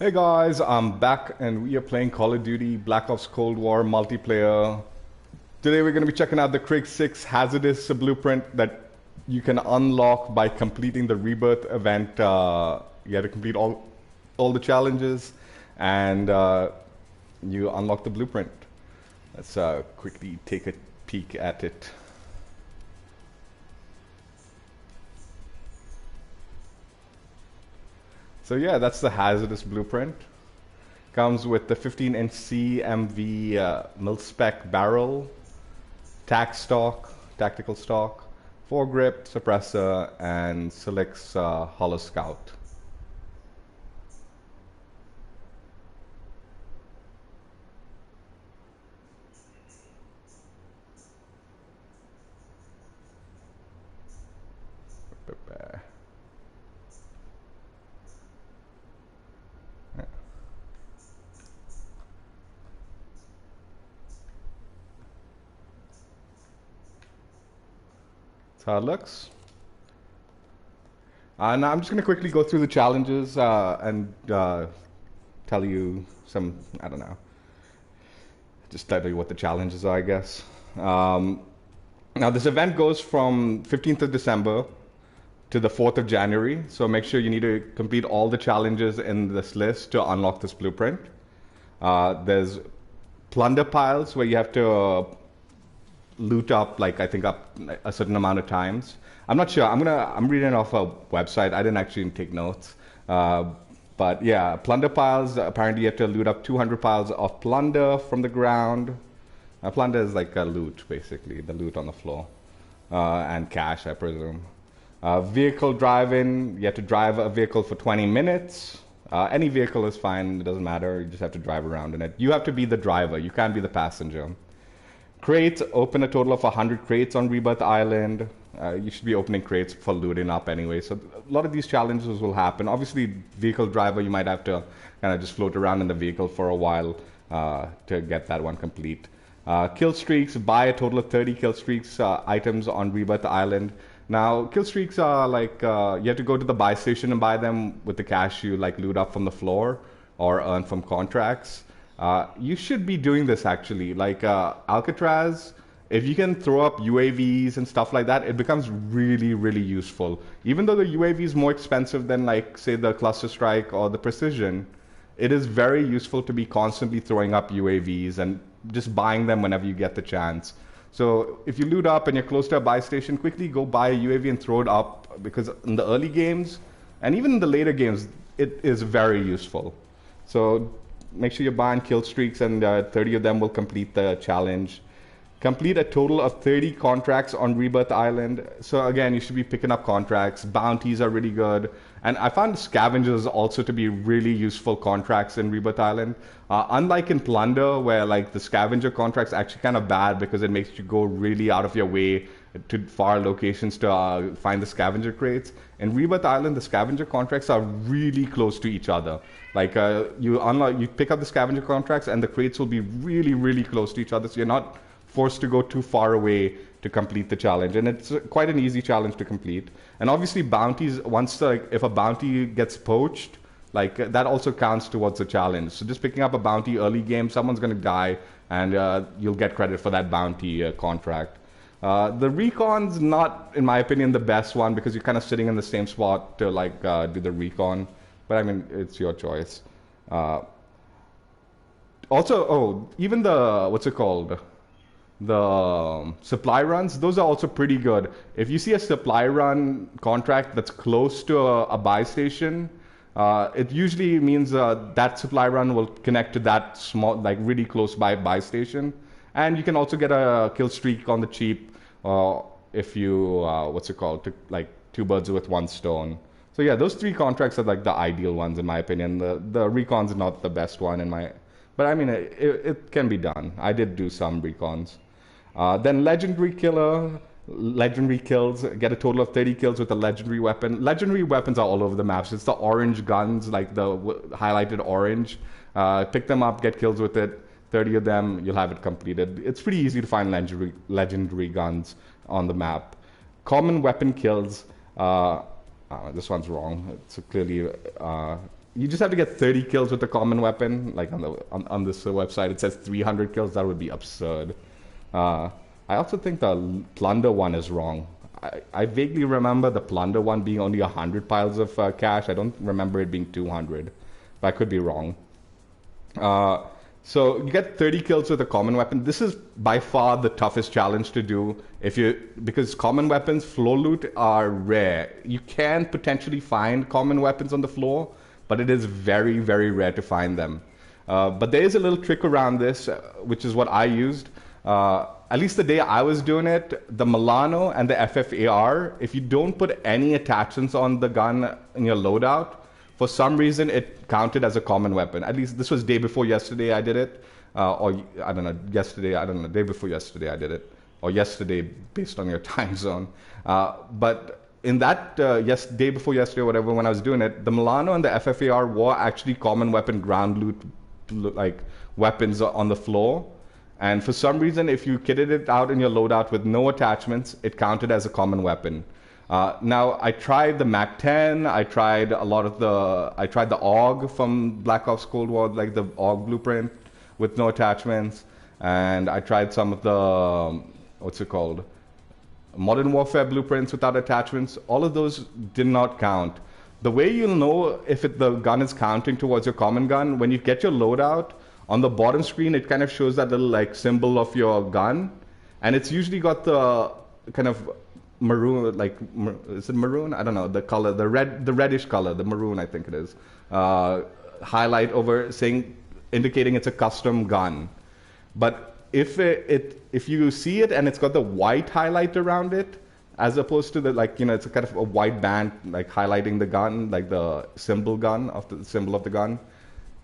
Hey guys, I'm back and we are playing Call of Duty Black Ops Cold War multiplayer. Today we're going to be checking out the Krig 6 Hazardous blueprint that you can unlock by completing the Rebirth Event. You have to complete all the challenges and you unlock the blueprint. Let's quickly take a peek at it. So yeah, that's the Hazardous blueprint. Comes with the 15-inch CMV mil-spec barrel, tactical stock, foregrip, suppressor, and Silex Hollow Scout. That's how it looks. Now I'm just going to quickly go through the challenges and tell you some, I don't know, just tell you what the challenges are, I guess. Now this event goes from 15th of December to the 4th of January, so make sure you need to complete all the challenges in this list to unlock this blueprint. There's plunder piles where you have to loot up, like I think up a certain amount of times. I'm not sure. I'm reading off a website. I didn't actually take notes. But yeah, plunder piles. Apparently, you have to loot up 200 piles of plunder from the ground. Plunder is like a loot, basically, the loot on the floor, and cash, I presume. Vehicle driving. You have to drive a vehicle for 20 minutes. Any vehicle is fine. It doesn't matter. You just have to drive around in it. You have to be the driver. You can't be the passenger. Crates, open a total of 100 crates on Rebirth Island. You should be opening crates for looting up anyway. So a lot of these challenges will happen. Obviously, vehicle driver, you might have to kind of just float around in the vehicle for a while to get that one complete. Kill streaks, buy a total of 30 kill streaks items on Rebirth Island. Now, kill streaks are like, you have to go to the buy station and buy them with the cash you like loot up from the floor or earn from contracts. You should be doing this actually. Like Alcatraz, if you can throw up UAVs and stuff like that, it becomes really, really useful. Even though the UAV is more expensive than, like, say, the Cluster Strike or the Precision, it is very useful to be constantly throwing up UAVs and just buying them whenever you get the chance. So if you loot up and you're close to a buy station, quickly go buy a UAV and throw it up, because in the early games and even in the later games, it is very useful. So make sure you're buying kill streaks, and 30 of them will complete the challenge. Complete a total of 30 contracts on Rebirth Island. So again, you should be picking up contracts. Bounties are really good. And I found scavengers also to be really useful contracts in Rebirth Island. Unlike in Plunder, where like the scavenger contract's actually kind of bad because it makes you go really out of your way to far locations to find the scavenger crates. In Rebirth Island, the scavenger contracts are really close to each other. Like you pick up the scavenger contracts, and the crates will be really, really close to each other. So you're not forced to go too far away to complete the challenge, and it's quite an easy challenge to complete. And obviously, bounties. Once if a bounty gets poached, like that also counts towards the challenge. So just picking up a bounty early game, someone's going to die, and you'll get credit for that bounty contract. The recon's not, in my opinion, the best one, because you're kind of sitting in the same spot to like do the recon. But I mean, it's your choice. Also, even the, what's it called? The supply runs, those are also pretty good. If you see a supply run contract that's close to a buy station, it usually means that supply run will connect to that small, like really close by buy station. And you can also get a kill streak on the cheap if you, what's it called, like two birds with one stone. So yeah, those three contracts are like the ideal ones in my opinion. The recon's not the best one but I mean, it can be done. I did do some recons. Then legendary kills, get a total of 30 kills with a legendary weapon. Legendary weapons are all over the maps. It's the orange guns, like the highlighted orange. Pick them up, get kills with it. 30 of them, you'll have it completed. It's pretty easy to find legendary guns on the map. Common weapon kills. This one's wrong. It's clearly you just have to get 30 kills with the common weapon. Like on this website, it says 300 kills. That would be absurd. I also think the plunder one is wrong. I vaguely remember the plunder one being only 100 piles of cash. I don't remember it being 200, but I could be wrong. So you get 30 kills with a common weapon. This is by far the toughest challenge to do because common weapons, floor loot, are rare. You can potentially find common weapons on the floor, but it is very, very rare to find them. But there is a little trick around this, which is what I used. At least the day I was doing it, the Milano and the FFAR, if you don't put any attachments on the gun in your loadout, for some reason it counted as a common weapon. At least this was day before yesterday I did it. Or I don't know, day before yesterday I did it. Or yesterday based on your time zone. But in that day before yesterday or whatever, when I was doing it, the Milano and the FFAR were actually common weapon ground loot like weapons on the floor. And for some reason, if you kitted it out in your loadout with no attachments, it counted as a common weapon. Now, I tried the MAC-10, I tried the AUG from Black Ops Cold War, like the AUG blueprint with no attachments. And I tried some of the, Modern Warfare blueprints without attachments. All of those did not count. The way you'll know if the gun is counting towards your common gun, when you get your loadout, on the bottom screen, it kind of shows that little like symbol of your gun, and it's usually got the kind of maroon, like is it maroon? I don't know the color, the reddish color, the maroon I think it is, highlight over indicating it's a custom gun. But if you see it and it's got the white highlight around it, as opposed to it's a kind of a white band like highlighting the gun, like the symbol of the gun,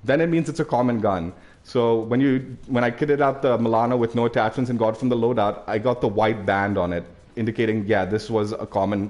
then it means it's a common gun. So when I kitted out the Milano with no attachments and got it from the loadout, I got the white band on it, indicating, yeah, this was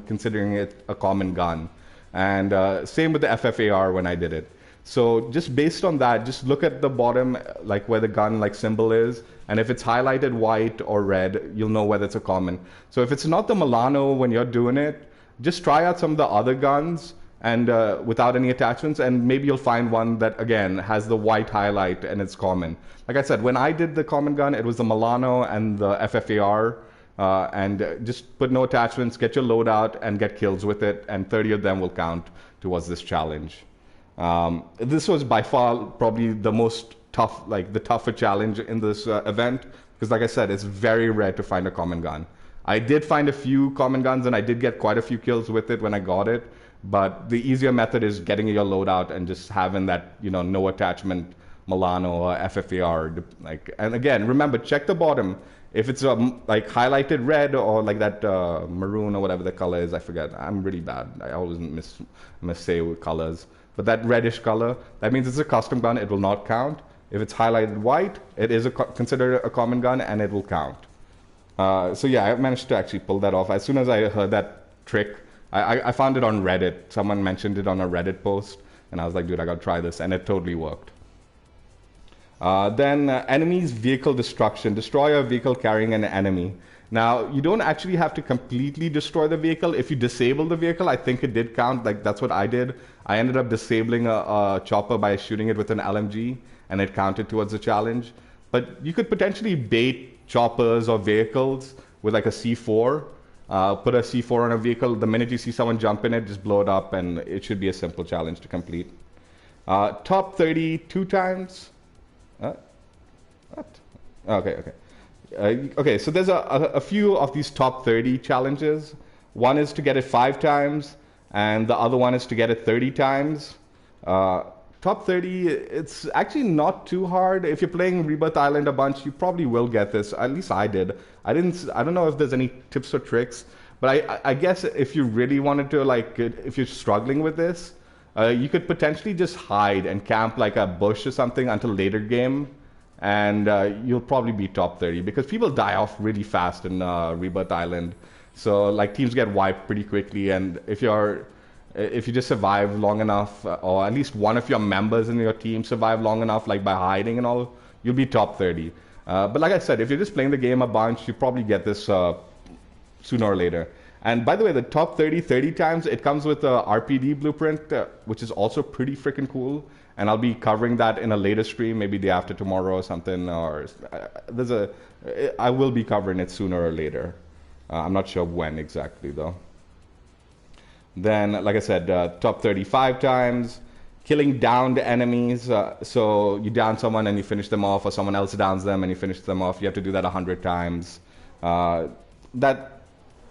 considering it a common gun. And same with the FFAR when I did it. So just based on that, just look at the bottom, like where the gun symbol is, and if it's highlighted white or red, you'll know whether it's a common. So if it's not the Milano when you're doing it, just try out some of the other guns and without any attachments, and maybe you'll find one that again has the white highlight and it's common. Like I said, when I did the common gun, it was the Milano and the FFAR, and just put no attachments, get your loadout, and get kills with it, and 30 of them will count towards this challenge. This was by far probably the most tough, the tougher challenge in this event, because like I said, it's very rare to find a common gun. I did find a few common guns, and I did get quite a few kills with it when I got it. But the easier method is getting your loadout and just having that, no attachment Milano or FFAR. And again, remember, check the bottom. If it's highlighted red or like that maroon or whatever the color is, I forget. I'm really bad. I always say with colors. But that reddish color, that means it's a custom gun. It will not count. If it's highlighted white, it is considered a common gun and it will count. So yeah, I managed to actually pull that off. As soon as I heard that trick, I found it on Reddit. Someone mentioned it on a Reddit post, and I was like, dude, I gotta try this, and it totally worked. Then enemy's vehicle destruction. Destroy a vehicle carrying an enemy. Now, you don't actually have to completely destroy the vehicle. If you disable the vehicle, I think it did count. That's what I did. I ended up disabling a chopper by shooting it with an LMG, and it counted towards the challenge. But you could potentially bait choppers or vehicles with a C4. Put a C4 on a vehicle. The minute you see someone jump in it, just blow it up, and it should be a simple challenge to complete. Top 30 2 times. What? Okay. Okay, so there's a few of these top 30 challenges. One is to get it 5 times, and the other one is to get it 30 times. Top 30, it's actually not too hard. If you're playing Rebirth Island a bunch, you probably will get this. At least I did. I don't know if there's any tips or tricks, but I guess if you really wanted to, if you're struggling with this, you could potentially just hide and camp like a bush or something until later game, and you'll probably be top 30 because people die off really fast in Rebirth Island. So teams get wiped pretty quickly, and if you just survive long enough, or at least one of your members in your team survive long enough, by hiding and all, you'll be top 30. But like I said, if you're just playing the game a bunch, you probably get this sooner or later. And by the way, the top 30 times, it comes with a RPD blueprint, which is also pretty freaking cool. And I'll be covering that in a later stream, maybe day after tomorrow or something. Or I will be covering it sooner or later. I'm not sure when exactly though. Then, like I said, top 35 times, killing downed enemies. So you down someone and you finish them off, or someone else downs them and you finish them off. You have to do that 100 times. That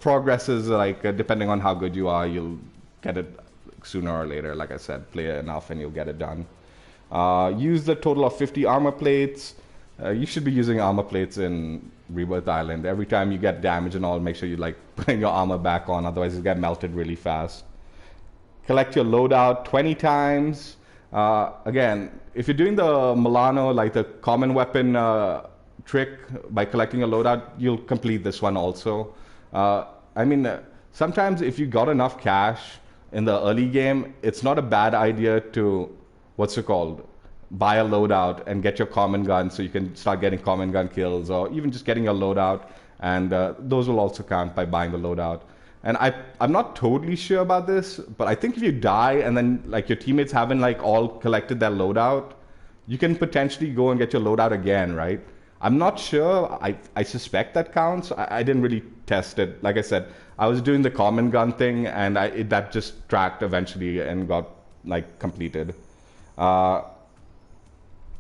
progresses, like depending on how good you are, you'll get it sooner or later. Like I said, play enough and you'll get it done. Use the total of 50 armor plates. You should be using armor plates in Rebirth Island. Every time you get damage and all, make sure you like putting your armor back on, otherwise you get melted really fast. Collect your loadout 20 times. Again, if you're doing the Milano, like the common weapon trick by collecting a loadout, you'll complete this one also. I mean, sometimes if you got enough cash in the early game, it's not a bad idea to, what's it called, buy a loadout and get your common gun so you can start getting common gun kills, or even just getting a loadout, and those will also count by buying the loadout. And I'm not totally sure about this, but I think if you die and then like your teammates haven't like all collected their loadout, you can potentially go and get your loadout again, right? I'm not sure. I suspect that counts. I didn't really test it. Like I said, I was doing the common gun thing, and that just tracked eventually and got like completed. I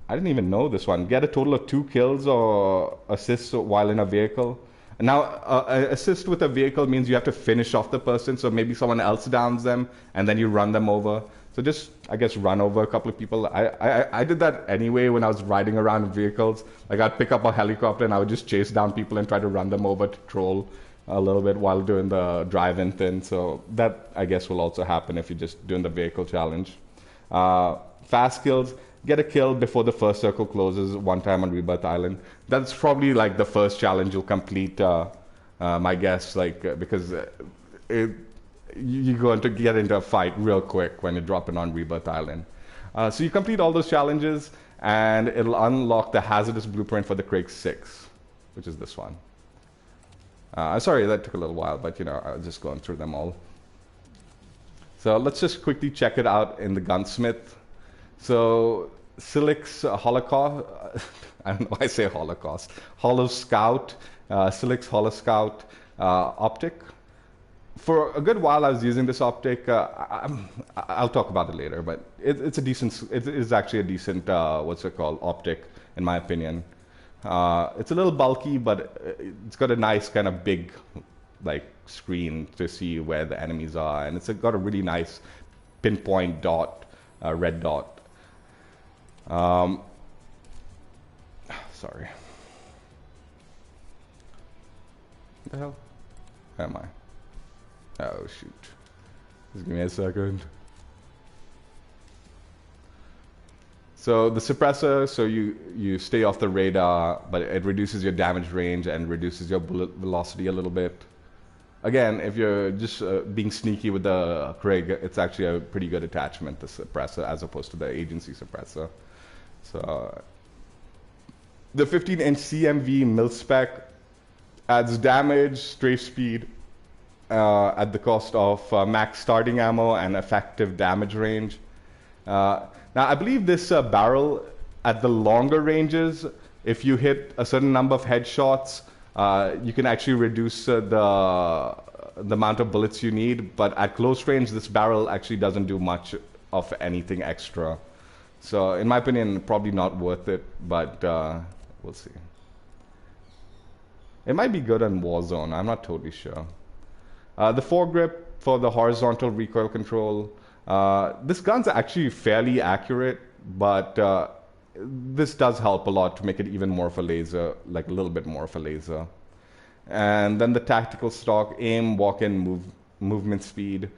didn't even know this one. Get a total of 2 kills or assists while in a vehicle. Now, assist with a vehicle means you have to finish off the person, so maybe someone else downs them, and then you run them over. So just, I guess, run over a couple of people. I did that anyway when I was riding around in vehicles. Like, I'd pick up a helicopter, and I would just chase down people and try to run them over to troll a little bit while doing the drive-in thing. So that, I guess, will also happen if you're just doing the vehicle challenge. Fast kills. Get a kill before the first circle closes one time on Rebirth Island. That's probably like the first challenge you'll complete, my guess, like because you're going to get into a fight real quick when you're dropping on Rebirth Island. So you complete all those challenges, and it'll unlock the Hazardous Blueprint for the Krig 6, which is this one. Sorry, that took a little while, but you know, I was just going through them all. So let's just quickly check it out in the Gunsmith. So Silic's Holocaust, I don't know why I say Holocaust, Holo Scout, Silic's Holo Scout optic. For a good while I was using this optic. I'll talk about it later, but it's a decent, it is actually a decent, what's it called, optic in my opinion. It's a little bulky, but it's got a nice kind of big like screen to see where the enemies are, and it's got a really nice pinpoint dot, red dot. Sorry. What the hell? Where am I? Oh shoot. Just give me a second. So the suppressor, so you stay off the radar, but it reduces your damage range and reduces your bullet velocity a little bit. Again, if you're just being sneaky with the Krig, it's actually a pretty good attachment, the suppressor, as opposed to the agency suppressor. So the 15-inch CMV mil-spec adds damage, strafe speed at the cost of max starting ammo and effective damage range. Now, I believe this barrel at the longer ranges, if you hit a certain number of headshots, you can actually reduce the amount of bullets you need. But at close range, this barrel actually doesn't do much of anything extra. So in my opinion, probably not worth it, but we'll see. It might be good on Warzone, I'm not totally sure. The foregrip for the horizontal recoil control. This gun's actually fairly accurate, but this does help a lot to make it even more of a laser, like a little bit more of a laser. And then the tactical stock, aim, walk-in, movement speed,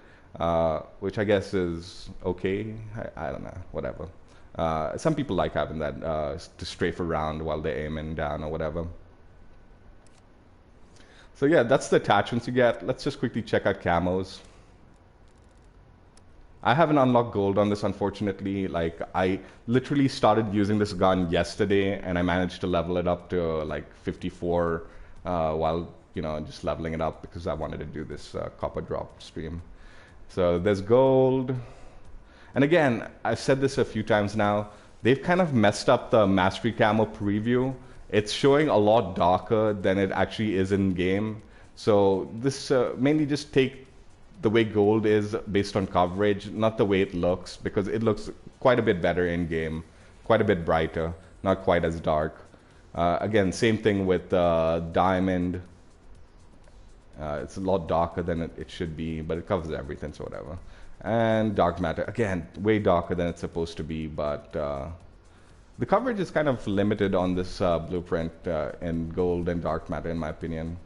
which I guess is okay. I don't know, whatever. Some people like having that to strafe around while they're aiming down or whatever. So yeah, that's the attachments you get. Let's just quickly check out camos. I haven't unlocked gold on this, unfortunately. Like, I literally started using this gun yesterday, and I managed to level it up to like 54 while you know, just leveling it up because I wanted to do this copper drop stream. So there's gold. And again, I've said this a few times now, they've kind of messed up the Mastery Camo preview. It's showing a lot darker than it actually is in game. So this mainly just take the way gold is based on coverage, not the way it looks, because it looks quite a bit better in game, quite a bit brighter, not quite as dark. Again, same thing with diamond. It's a lot darker than it should be, but it covers everything, so whatever. And dark matter, again, way darker than it's supposed to be, but the coverage is kind of limited on this blueprint in gold and dark matter, in my opinion.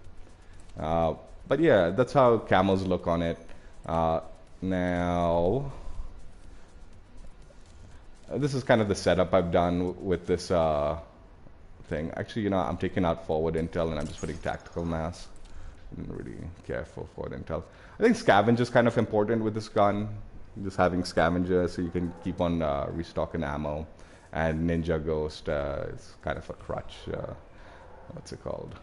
But yeah, that's how camos look on it. Now, this is kind of the setup I've done with this thing. Actually, you know, I'm taking out forward intel and I'm just putting tactical mass. I didn't really care for forward intel. I think scavenge is kind of important with this gun. Just having scavenger so you can keep on restocking ammo. And ninja ghost is kind of a crutch. What's it called?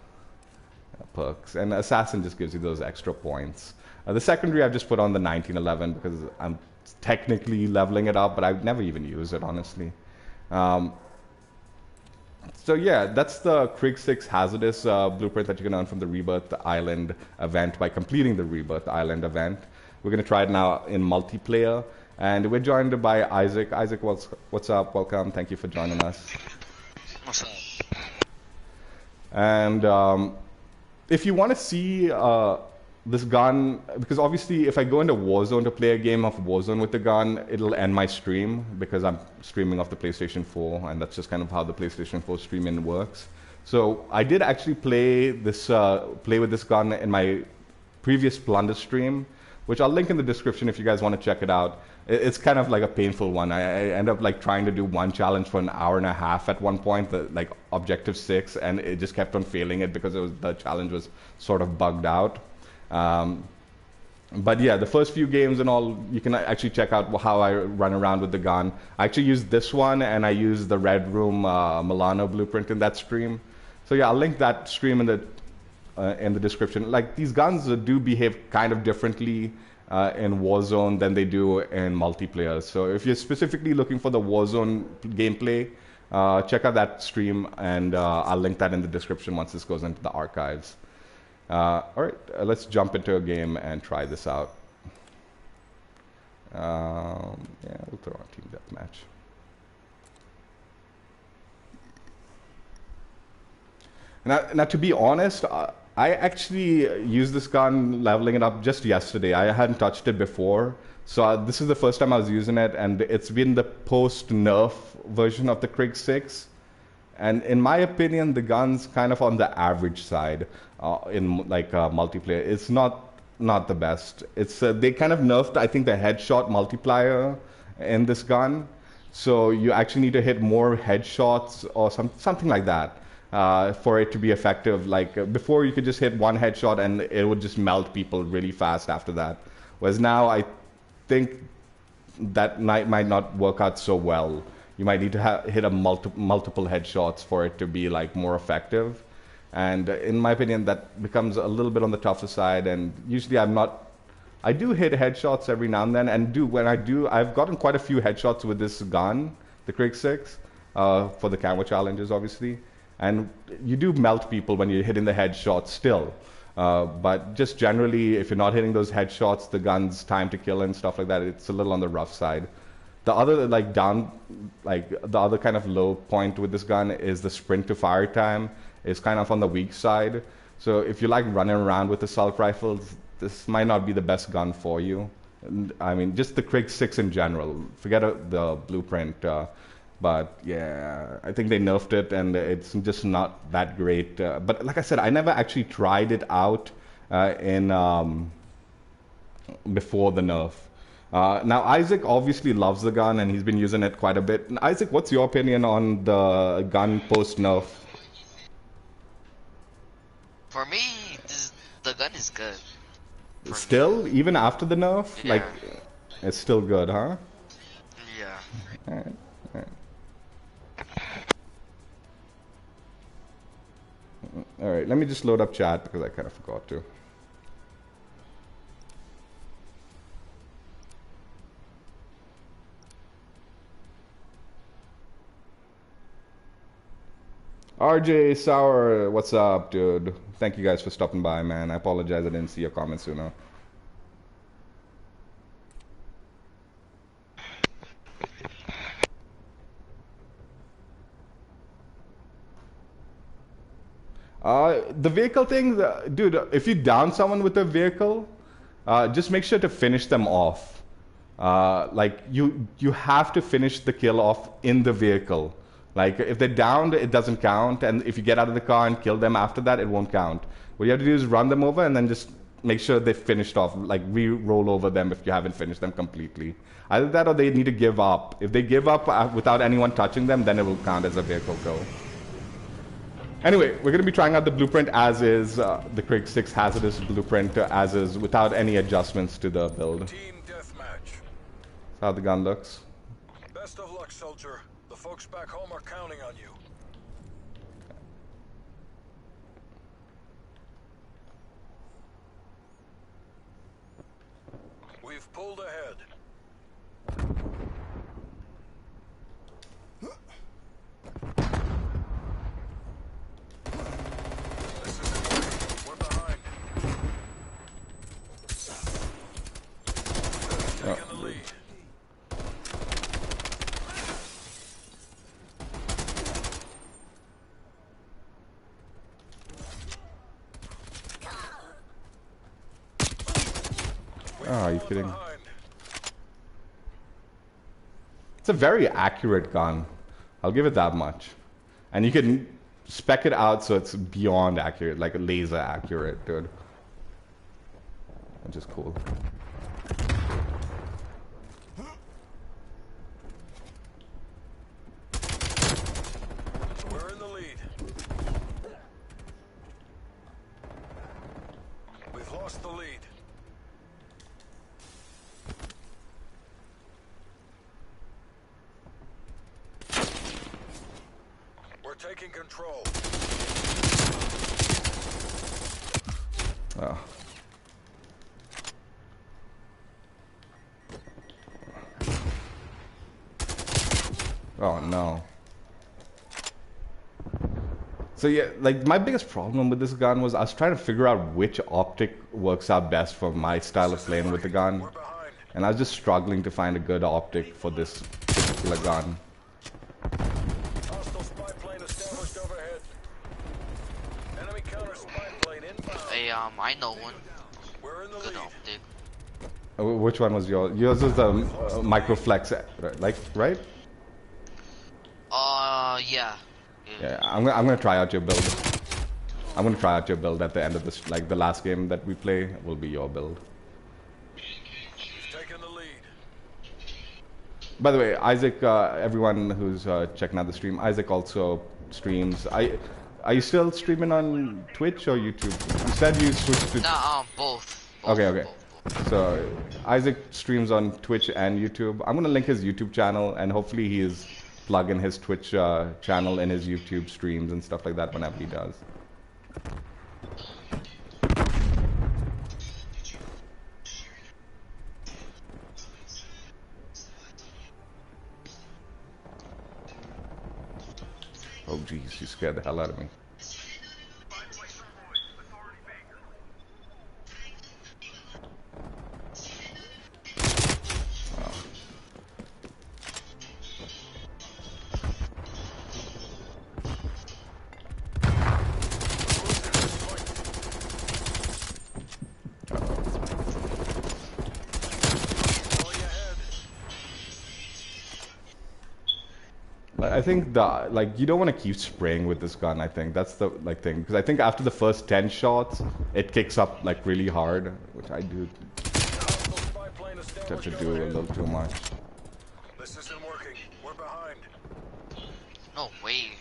Perks. And assassin just gives you those extra points. The secondary I've just put on the 1911 because I'm technically leveling it up, but I've never even used it, honestly. So yeah, that's the Krig 6 Hazardous blueprint that you can earn from the Rebirth Island event by completing the Rebirth Island event. We're going to try it now in multiplayer, and we're joined by Isaac. Isaac, what's up? Welcome. Thank you for joining us. What's up? And if you want to see this gun, because obviously if I go into Warzone to play a game of Warzone with the gun, it'll end my stream because I'm streaming off the PlayStation 4, and that's just kind of how the PlayStation 4 streaming works. So I did actually play with this gun in my previous Plunder stream, which I'll link in the description if you guys want to check it out. It's kind of like a painful one. I end up like trying to do one challenge for an hour and a half at one point, like Objective 6, and it just kept on failing it because the challenge was sort of bugged out. But yeah, the first few games and all, you can actually check out how I run around with the gun. I actually used this one, and I used the Red Room Milano blueprint in that stream. So yeah, I'll link that stream in the description. Like, these guns do behave kind of differently in Warzone than they do in multiplayer. So if you're specifically looking for the Warzone gameplay, check out that stream, and I'll link that in the description once this goes into the archives. All right, let's jump into a game and try this out. Yeah, we'll throw on Team Deathmatch. Now, to be honest, I actually used this gun, leveling it up just yesterday. I hadn't touched it before. So this is the first time I was using it, and it's been the post-nerf version of the Krig 6. And in my opinion, the gun's kind of on the average side in like multiplayer. It's not the best. It's they kind of nerfed, I think, the headshot multiplier in this gun. So you actually need to hit more headshots or something like that for it to be effective. Like before, you could just hit one headshot and it would just melt people really fast after that. Whereas now, I think that might not work out so well. You might need to hit a multiple headshots for it to be like more effective. And in my opinion, that becomes a little bit on the tougher side. And usually I do hit headshots every now and then. And when I do, I've gotten quite a few headshots with this gun, the Krig 6, for the Camo challenges, obviously. And you do melt people when you're hitting the headshots still. But just generally, if you're not hitting those headshots, the gun's time to kill and stuff like that, it's a little on the rough side. The other the other kind of low point with this gun is the sprint to fire time is kind of on the weak side. So if you like running around with assault rifles, this might not be the best gun for you. I mean, just the Krig 6 in general. Forget the blueprint. But yeah, I think they nerfed it, and it's just not that great. But like I said, I never actually tried it out before the nerf. Now, Isaac obviously loves the gun, and he's been using it quite a bit. Isaac, what's your opinion on the gun post-nerf? For me, the gun is good. Still? Even after the nerf? Yeah. Like, it's still good, huh? Yeah. Alright, alright. Alright, let me just load up chat because I kind of forgot to. RJ Sour, what's up, dude? Thank you guys for stopping by, man. I apologize I didn't see your comments sooner. The vehicle thing, dude, if you down someone with a vehicle, just make sure to finish them off. Like, you have to finish the kill off in the vehicle. Like, if they're downed, it doesn't count, and if you get out of the car and kill them after that, it won't count. What you have to do is run them over and then just make sure they finished off, like re-roll over them if you haven't finished them completely. Either that or they need to give up. If they give up without anyone touching them, then it will count as a vehicle kill. Anyway, we're going to be trying out the blueprint as is, the Krig 6 Hazardous blueprint as is, without any adjustments to the build. Team deathmatch. That's how the gun looks. Best of luck, soldier. The folks back home are counting on you. We've pulled ahead. This isn't working. We're behind. Taking the lead. Oh, are you kidding? It's a very accurate gun. I'll give it that much. And you can spec it out so it's beyond accurate, like laser accurate, dude. Which is cool. We're in the lead. We've lost the lead. We're taking control. Oh. Oh no. So yeah, like my biggest problem with this gun was I was trying to figure out which optic works out best for my style of playing with the gun. We're behind. And I was just struggling to find a good optic for this particular gun. Hostile spy plane established overhead. Enemy counter spy plane inbound. Hey, I know one. We're in the Good lead. optic. Which one was yours? Yours is the Microflex, like, right? Yeah. Yeah, I'm gonna try out your build. I'm gonna try out your build at the end of this, like the last game that we play will be your build. We've taken the lead. By the way, Isaac, everyone who's checking out the stream, Isaac also streams. Are you still streaming on Twitch or YouTube? You said you switched to. Nah, both. Okay. Both. So Isaac streams on Twitch and YouTube. I'm gonna link his YouTube channel, and hopefully he is plugging his Twitch channel in his YouTube streams and stuff like that whenever he does. Oh jeez, you scared the hell out of me. I think you don't want to keep spraying with this gun. I think that's the thing, because I think after the first 10 shots, it kicks up like really hard, which I do tend to do a little too much. This isn't working. We're behind. No way.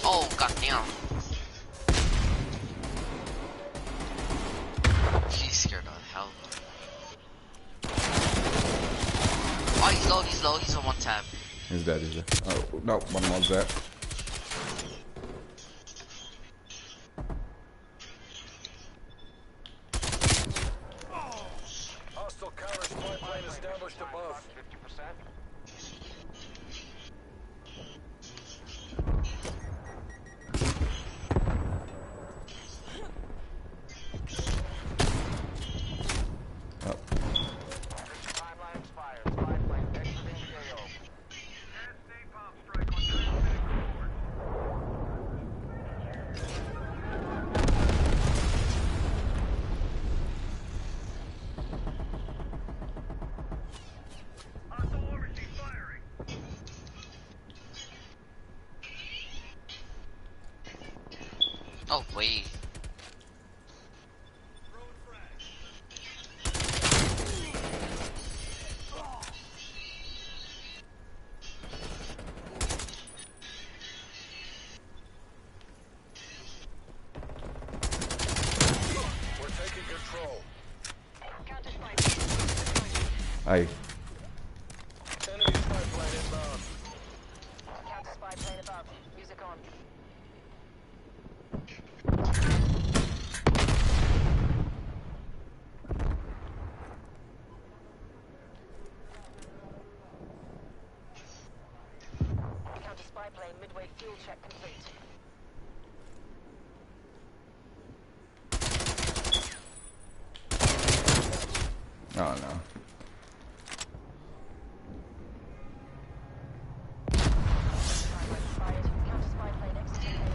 Oh god Damn. He's scared of hell. Oh, he's low, he's low, he's on one tab. He's dead, he's dead. Oh, no, one more there. Hostile counter spy plane established above. 50%. Oh. Timeline expired. Spy plane exiting the AO. Oh, wait. We're taking control. Aye. Enemy spy plane inbound. Counter spy plane above. Music on. Counter spy plane midway fuel check complete. Oh no. Timer expired. Counter spy plane exiting AO.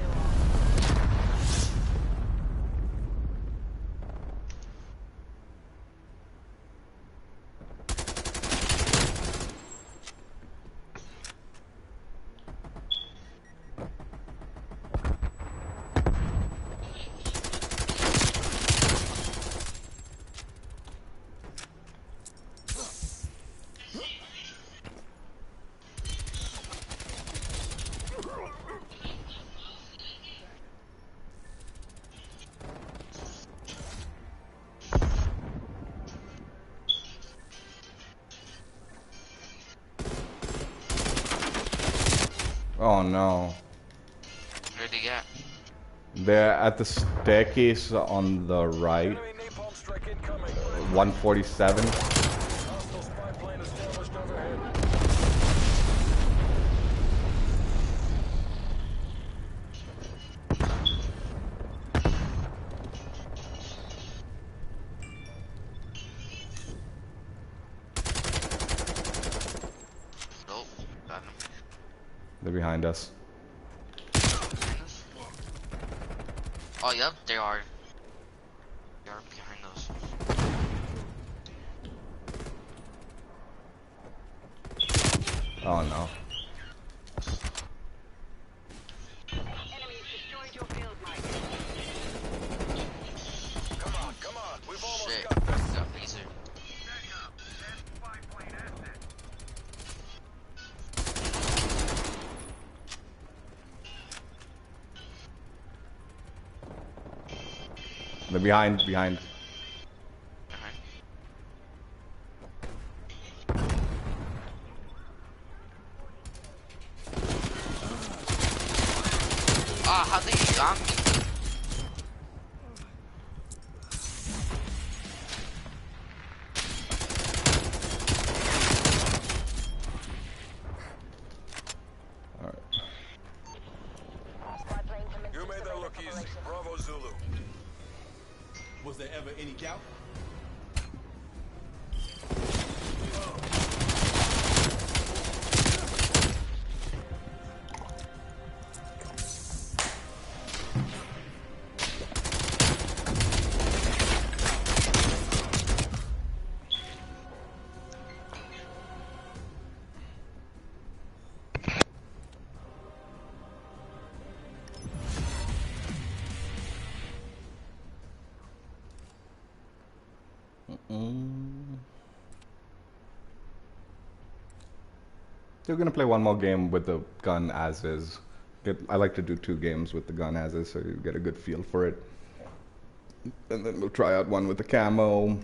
Oh no. Where'd he get? They're at the staircase on the right. Enemy napalm strike incoming. 147. Hostile spy plane established overhead. Nope. Got him. They're behind us. Behind us? Oh, yep, they are. They are behind us. Oh no. Enemies destroyed your field mic. Come on. We've almost Shit. got this. Got laser. They're behind. Behind. Ah, how they got me? Alright. Spy plane commencing You made that surveillance look easy. operation. Bravo Zulu. Was there ever any doubt? They're gonna play one more game with the gun as is, I like to do 2 games with the gun as is, so you get a good feel for it. And then we'll try out one with the camo,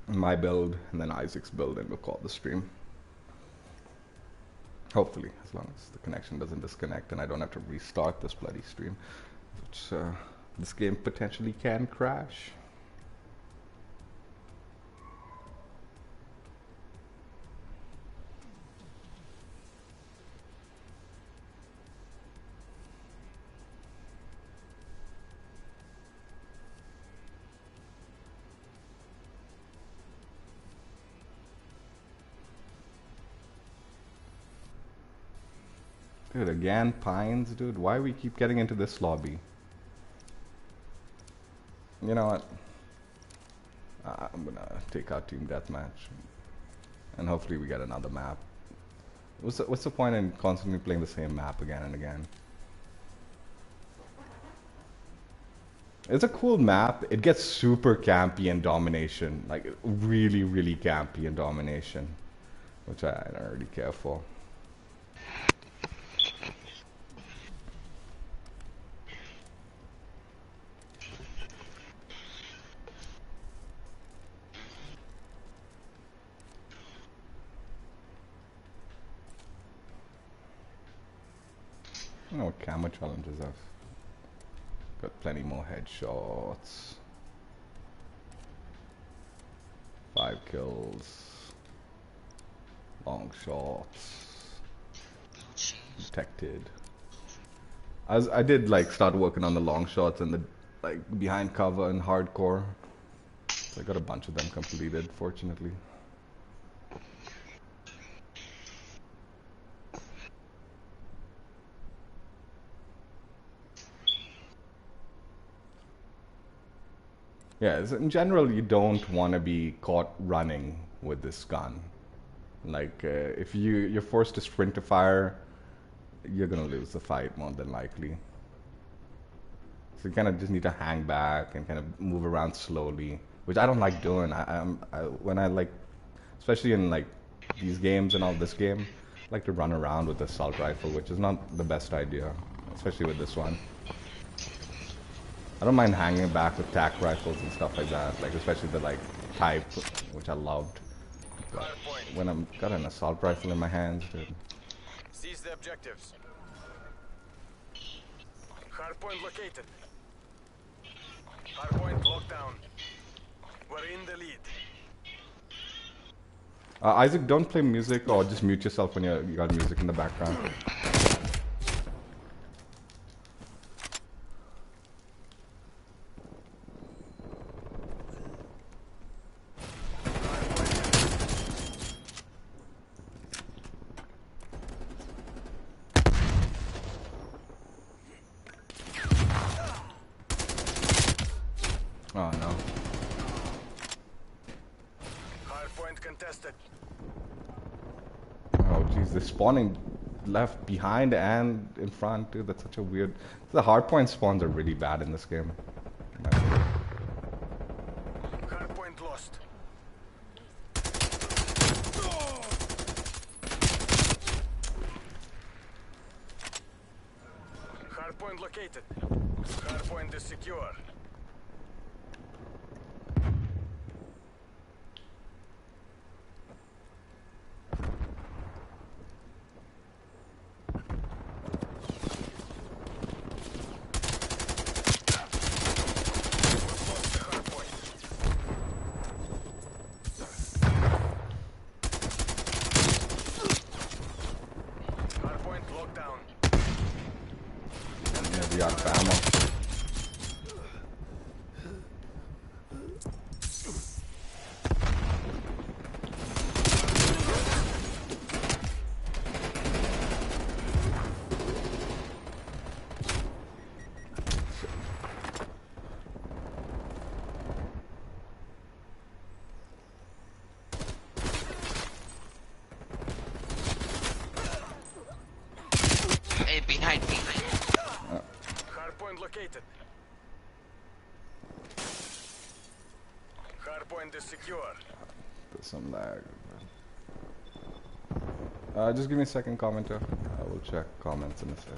my build, and then Isaac's build, and we'll call the stream. Hopefully, as long as the connection doesn't disconnect and I don't have to restart this bloody stream, which this game potentially can crash. Dude, again, Pines, dude. Why we keep getting into this lobby? You know what? I'm gonna take out Team Deathmatch. And hopefully we get another map. What's the point in constantly playing the same map again and again? It's a cool map. It gets super campy in domination. Like, really, really campy in domination. Which I don't really care for. I don't know what camo challenges are. Got plenty more headshots. 5 kills. Long shots. Detected. I did like start working on the long shots and the like behind cover and hardcore. So I got a bunch of them completed, fortunately. Yeah, in general, you don't want to be caught running with this gun. Like, if you're forced to sprint to fire, you're gonna lose the fight more than likely. So you kind of just need to hang back and kind of move around slowly, which I don't like doing. When I like, especially in like these games and all this game, I like to run around with the assault rifle, which is not the best idea, especially with this one. I don't mind hanging back with tac rifles and stuff like that, like especially the like type, which I loved. But when I'm got an assault rifle in my hands, dude. Seize the objectives. Hardpoint located. Hardpoint locked down. We're in the lead. Isaac, don't play music or just mute yourself when you got music in the background. Oh no. Hardpoint contested. Oh jeez, they're spawning left behind and in front, dude. That's such a weird. The hardpoint spawns are really bad in this game. Hardpoint lost. Hardpoint located. Hardpoint is secure. Located. Hardpoint is secure. There's some lag. Just give me a second, commenter. I will check comments in a sec.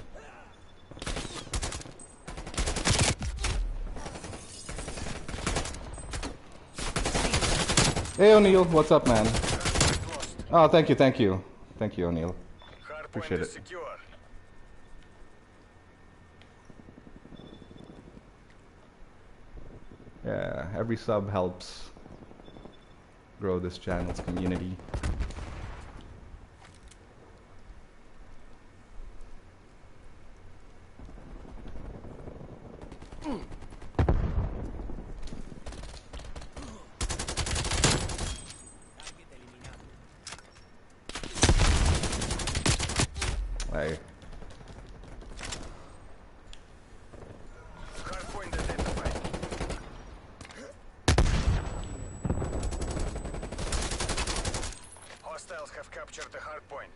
Hey O'Neil, what's up, man? Oh, thank you, thank you. Thank you, O'Neil. Appreciate Hardpoint is it. secure. Yeah, every sub helps grow this channel's community. Hey. Hardpoint identified. Hostiles have captured the hardpoint.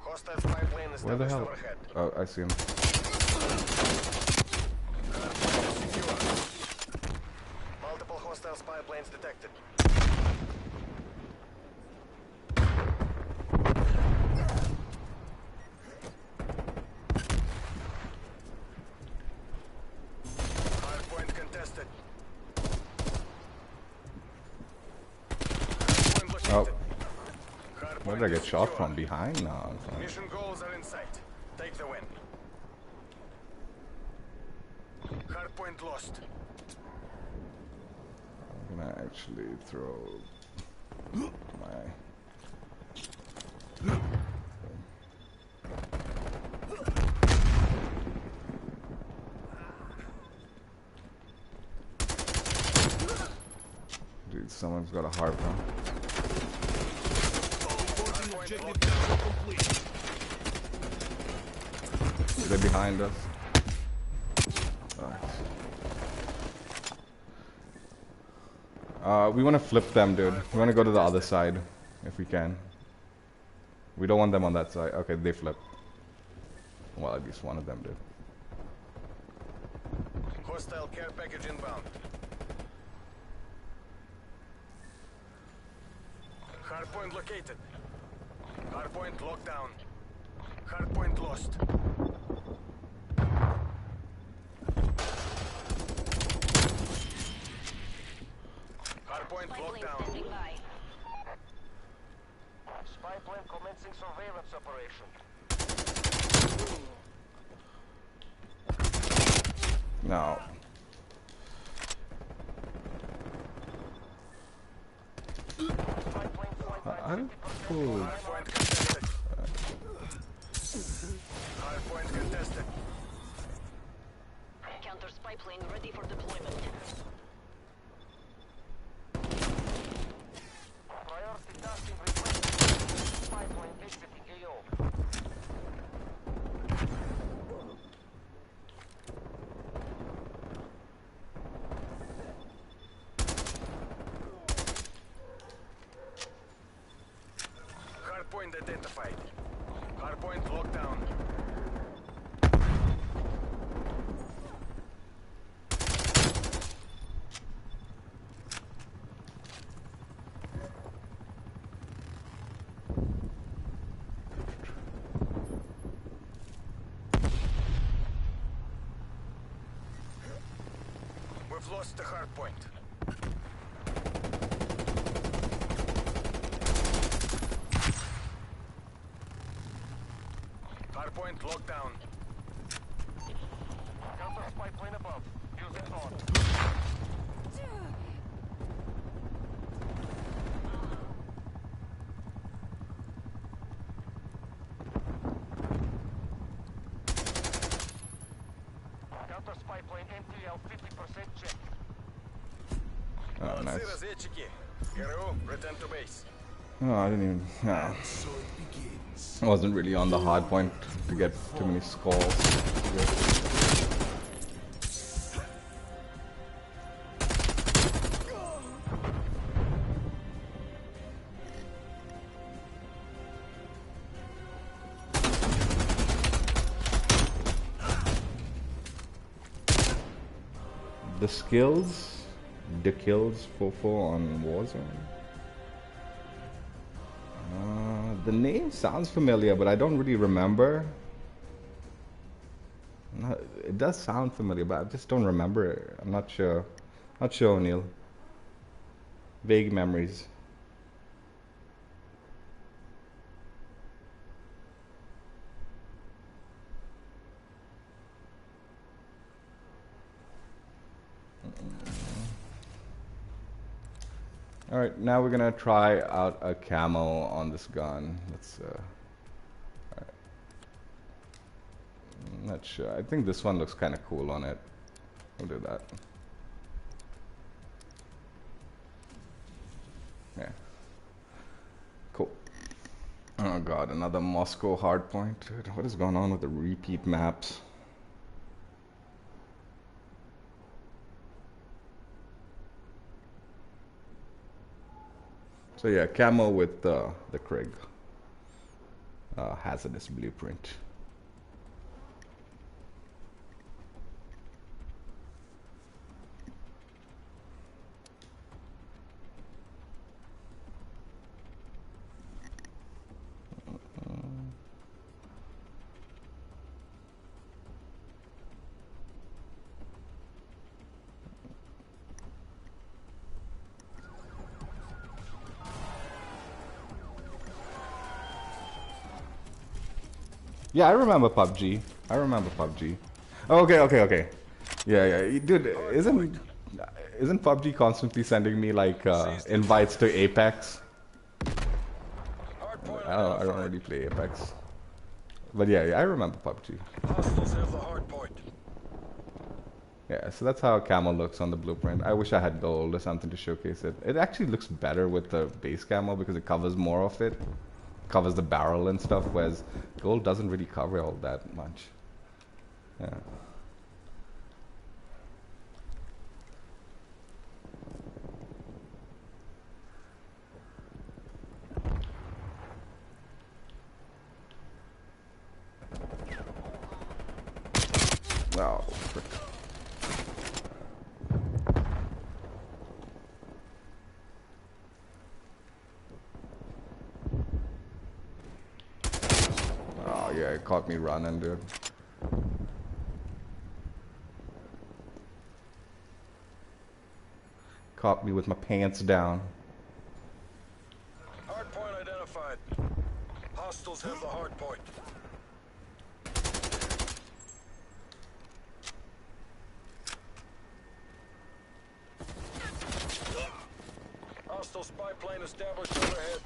Hostile spy plane is Where the hell? overhead. Oh, I see him. Hardpoint is secure. Multiple hostile spy planes detected. Hardpoint contested. Hardpoint located. Oh, Hardpoint where did I is get shot secure. from? Behind? No, I'm fine. Mission goals are in sight. Take the win. Hardpoint lost. I'm gonna actually throw my... Dude, someone's got a harp, huh? Objective complete. They're behind us. We want to flip them, dude. We want to go to the other side, if we can. We don't want them on that side. Okay, they flip. Well, at least one of them did. Hostile care package inbound. Hardpoint located. Hardpoint locked down. Hardpoint lost. Hardpoint locked down. Spy plane commencing surveillance operation. No. Spy plane flight I don't... Ooh. Hardpoint contested. Hardpoint contested. Counter spy plane ready for deployment. Priority tasking requested. Spy plane exiting AO. Hardpoint identified. Hardpoint locked down. We've lost the hardpoint. Hardpoint locked down. Counter spy plane above. Use it on. Counter spy plane MTL 50% check. Oh, nice. Разведчики. ГРУ, return to base. Oh, I didn't even... No. So it begins. I wasn't really on the hard point to get too many skulls. The skills, the kills for on Warzone. The name sounds familiar, but I don't really remember. No, it does sound familiar, but I just don't remember it. I'm not sure. Not sure, O'Neill. Vague memories. All right, now we're gonna try out a camo on this gun. Let's. All right. I'm not sure. I think this one looks kind of cool on it. We'll do that. Yeah. Cool. Oh god, another Moscow hardpoint. Dude, what is going on with the repeat maps? So yeah, camo with the Krig. Hazardous blueprint. Yeah, I remember PUBG. I remember PUBG. Okay. Yeah. Dude, isn't PUBG constantly sending me like invites to Apex? I don't really play Apex. But yeah, I remember PUBG. Hostiles have the hard point. Yeah, so that's how camo looks on the blueprint. I wish I had gold or something to showcase it. It actually looks better with the base camo because it covers more of it. Covers the barrel and stuff, whereas gold doesn't really cover all that much. Yeah. Oh, frick. Oh yeah, it caught me running, dude. Caught me with my pants down. Hard point identified. Hostiles have the hard point. Hostile spy plane established overhead.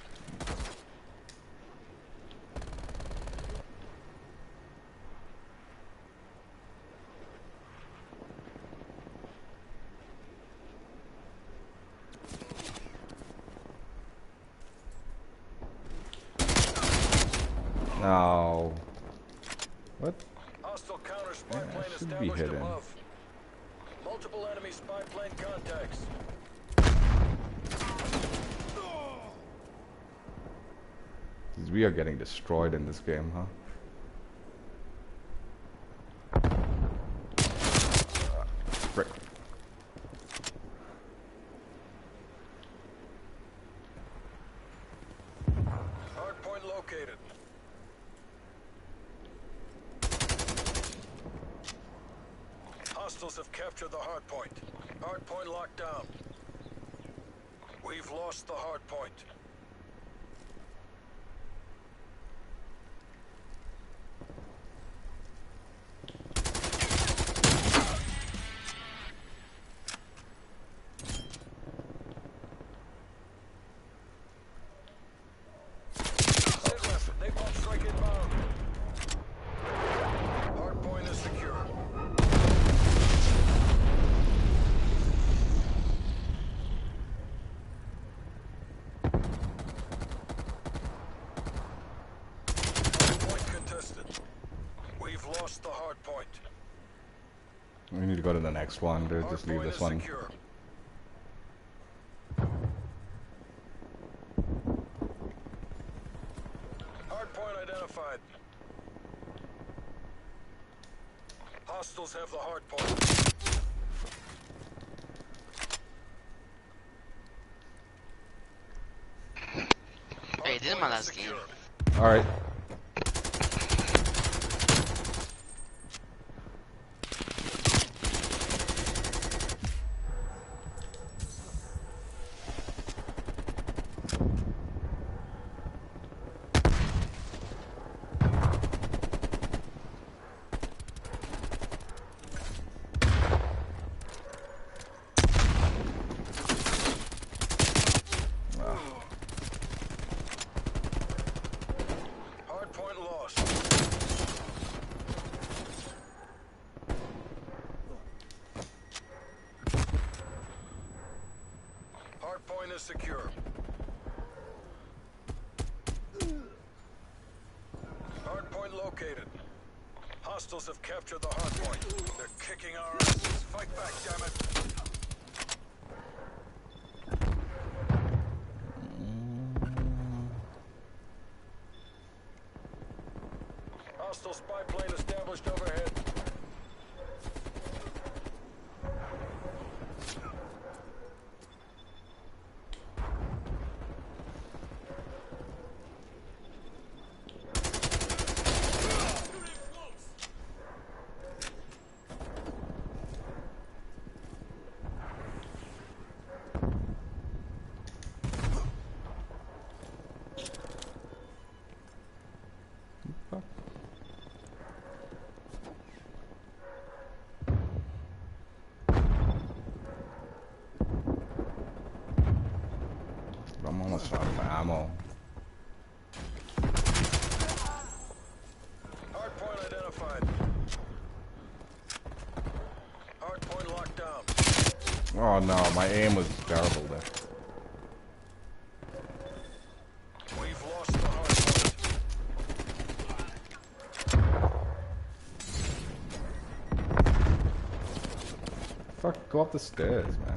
No. What? Hostile counter spy Yeah, plane it should be established hidden. above. Multiple enemy spy plane contacts. We are getting destroyed in this game, huh? Frick. Hard point located. Hostiles have captured the hard point. Hard point locked down. We've lost the hard point. Napalm strike inbound. Hard point is secure. Point contested. We've lost the hard point. We need to go to the next one, dude. Hard Just leave point this is one. secure. Hard point identified. Hostiles have the hard point. my last game. All right. Hardpoint lost. Hardpoint is secure. Hardpoint located. Hostiles have captured the hardpoint. They're kicking our asses. Fight back, damn it. Hostile spy plane established overhead. I'm almost out of ammo. Hardpoint identified. Hardpoint locked down. Oh no, my aim was terrible there. We've lost the hardpoint. Fuck, go up the stairs, man.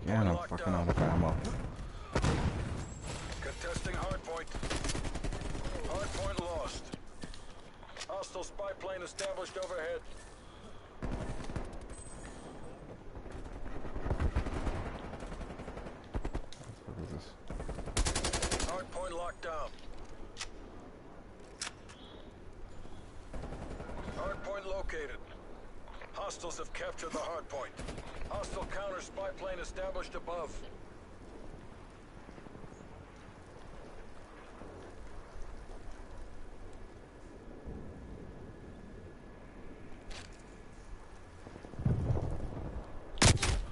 Yeah, and I'm fucking out of ammo. Contesting hardpoint. Hardpoint lost. Hostile spy plane established overhead. What is this? Hardpoint locked down. Hardpoint located. Hostiles have captured the hardpoint. Hostile counter spy plane established above.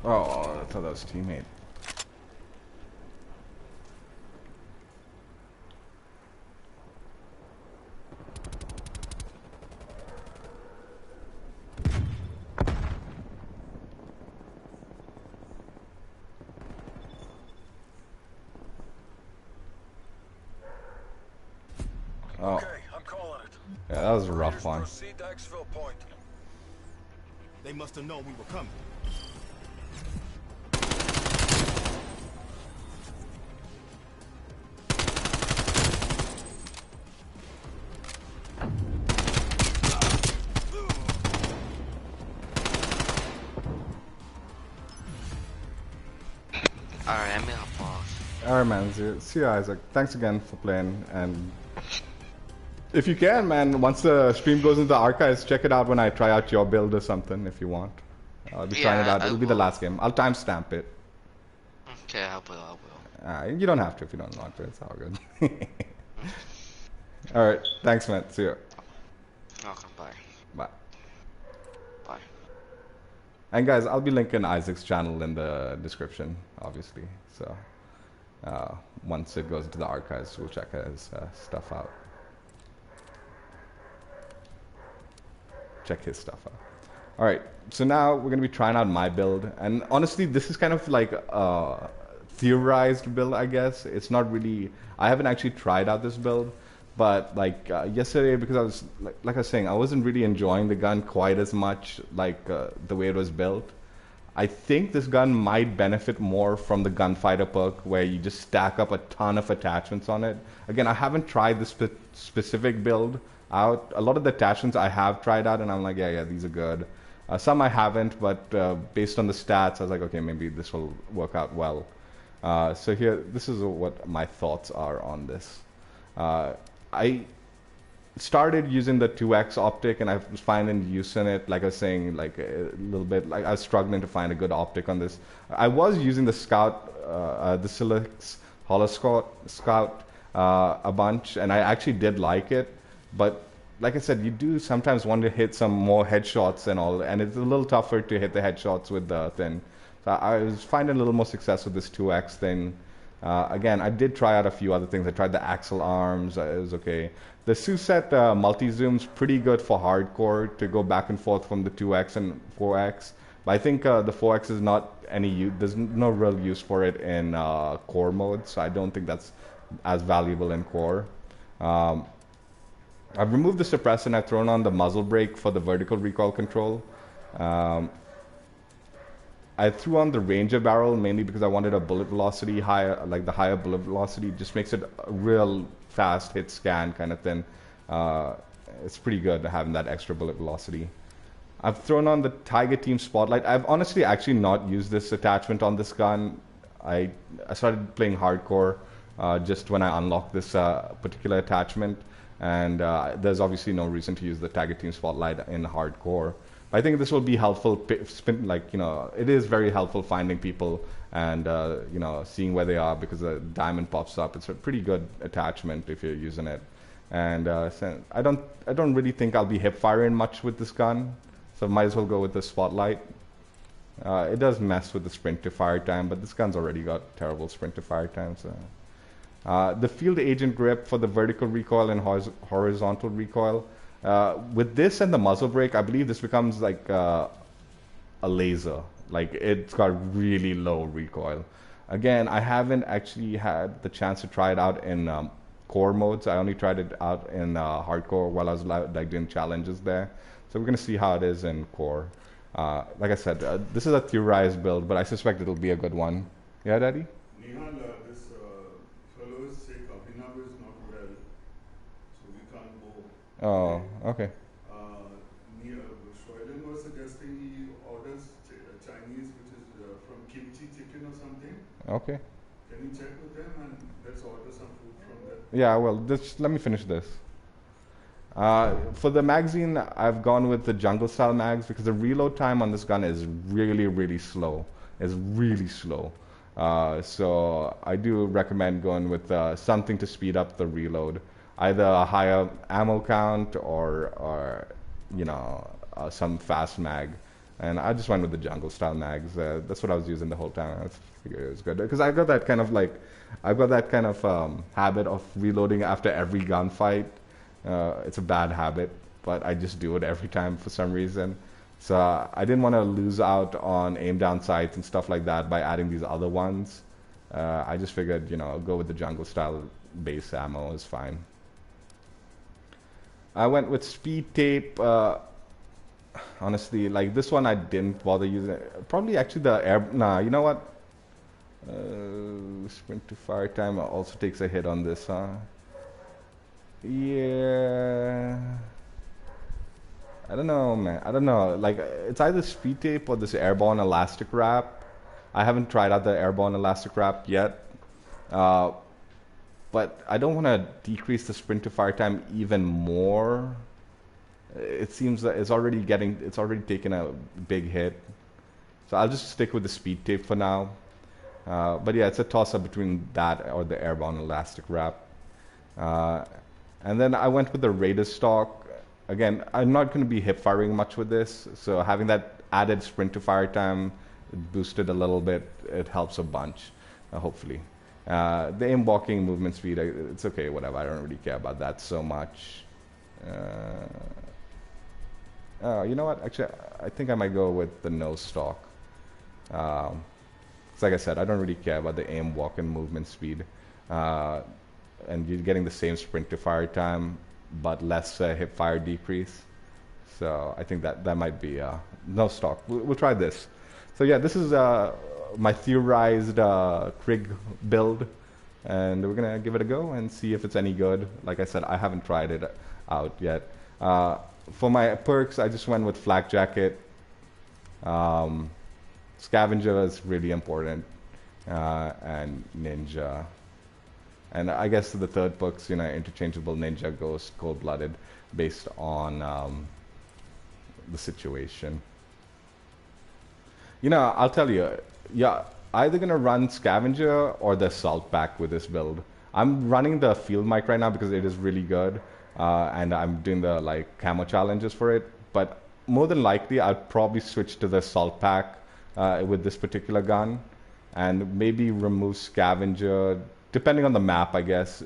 Oh, I thought that was a teammate. Oh, Okay, I'm calling it. yeah, that was a rough one. Proceed to Exfil Point. They must have known we were coming. Alright, I'm gonna hop off. Alright, man. See you, Isaac. Thanks again for playing. And if you can, man, once the stream goes into the archives, check it out when I try out your build or something if you want. I'll be trying it Yeah, out. It'll I be the will. last game. I'll timestamp it. Okay, I will. You don't have to if you don't want to. It's all good. Alright. Thanks, man. See you. Welcome, bye. Bye. Bye. And guys, I'll be linking Isaac's channel in the description, obviously. So once it goes into the archives, we'll check his stuff out. Check his stuff out. All right, so now we're gonna be trying out my build, and honestly, this is kind of like a theorized build, I guess. It's not really. I haven't actually tried out this build, but like yesterday, because I was like I was saying, I wasn't really enjoying the gun quite as much, like the way it was built. I think this gun might benefit more from the gunfighter perk, where you just stack up a ton of attachments on it. Again, I haven't tried this specific build out. A lot of the attachments I have tried out, and I'm like, yeah, these are good. Some I haven't, but based on the stats, I was like, okay, maybe this will work out well. So here, this is what my thoughts are on this. I started using the 2x optic, and I was finding use in it. Like I was saying, like a little bit, like I was struggling to find a good optic on this. I was using the Scout, the Silix Hollow Scout a bunch, and I actually did like it. But like I said, you do sometimes want to hit some more headshots and all, and it's a little tougher to hit the headshots with the thin. So I was finding a little more success with this 2x thing. Again, I did try out a few other things. I tried the axle arms. It was okay. The Suset multi-zoom's pretty good for hardcore to go back and forth from the 2x and 4x. But I think the 4x is not any use. There's no real use for it in core mode, so I don't think that's as valuable in core. I've removed the suppressor and I've thrown on the muzzle brake for the vertical recoil control. I threw on the Ranger barrel mainly because I wanted a bullet velocity higher, like the higher bullet velocity. Just makes it a real fast hit scan kind of thing. It's pretty good having that extra bullet velocity. I've thrown on the Tiger Team Spotlight. I've honestly actually not used this attachment on this gun. I started playing hardcore just when I unlocked this particular attachment. And there's obviously no reason to use the Tiger Team Spotlight in hardcore. I think this will be helpful, it is very helpful finding people and, seeing where they are because the diamond pops up. It's a pretty good attachment if you're using it. And so I don't really think I'll be hip firing much with this gun, so might as well go with the Spotlight. It does mess with the sprint to fire time, but this gun's already got terrible sprint to fire time. So the Field Agent grip for the vertical recoil and horizontal recoil. With this and the muzzle brake, I believe this becomes like a laser. Like it's got really low recoil. Again, I haven't actually had the chance to try it out in core modes. I only tried it out in hardcore while I was like doing challenges there. So we're gonna see how it is in core. Like I said, this is a theorized build, but I suspect it'll be a good one. Yeah, Daddy? Nihal, this fellow is sick. Abhinav is not well, so we can't go. Oh, okay. Shoylin was suggesting he orders Chinese, which is from kimchi chicken or something. Okay. Can you check with them and let's order some food from there? Yeah, well, let me finish this. For the magazine, I've gone with the jungle style mags because the reload time on this gun is really, really slow. It's really slow. So I do recommend going with something to speed up the reload. Either a higher ammo count or some fast mag. And I just went with the jungle style mags. That's what I was using the whole time. I figured it was good because I've got that kind of habit of reloading after every gunfight. It's a bad habit, but I just do it every time for some reason. So I didn't want to lose out on aim down sights and stuff like that by adding these other ones. I just figured, go with the jungle style base ammo is fine. I went with speed tape. Honestly, like this one I didn't bother using. Probably actually the air. Nah, you know what? Sprint to fire time also takes a hit on this, huh? Yeah. I don't know, man. I don't know. Like, it's either speed tape or this airborne elastic wrap. I haven't tried out the airborne elastic wrap yet. But I don't want to decrease the sprint to fire time even more. It seems that it's already taken a big hit. So I'll just stick with the speed tape for now. But yeah, it's a toss-up between that or the airborne elastic wrap. And then I went with the Raider stock. Again, I'm not going to be hip firing much with this, so having that added sprint to fire time boosted a little bit. It helps a bunch, hopefully. The aim walking movement speed, it's okay, whatever. I don't really care about that so much. You know what? Actually, I think I might go with the nose stock. Because like I said, I don't really care about the aim walk and movement speed. And you're getting the same sprint to fire time, but less hip fire decrease. So I think that might be no stock. We'll try this. So yeah, this is my theorized Krig build, and we're gonna give it a go and see if it's any good. Like I said, I haven't tried it out yet. For my perks, I just went with Flak Jacket. Scavenger is really important, and Ninja. And I guess the third perks, interchangeable Ninja, Ghost, Cold-Blooded, based on the situation. I'll tell you, yeah, either gonna run Scavenger or the Assault Pack with this build. I'm running the Field Mic right now because it is really good, and I'm doing the Camo challenges for it. But more than likely, I'll probably switch to the Assault Pack with this particular gun, and maybe remove Scavenger, depending on the map, I guess.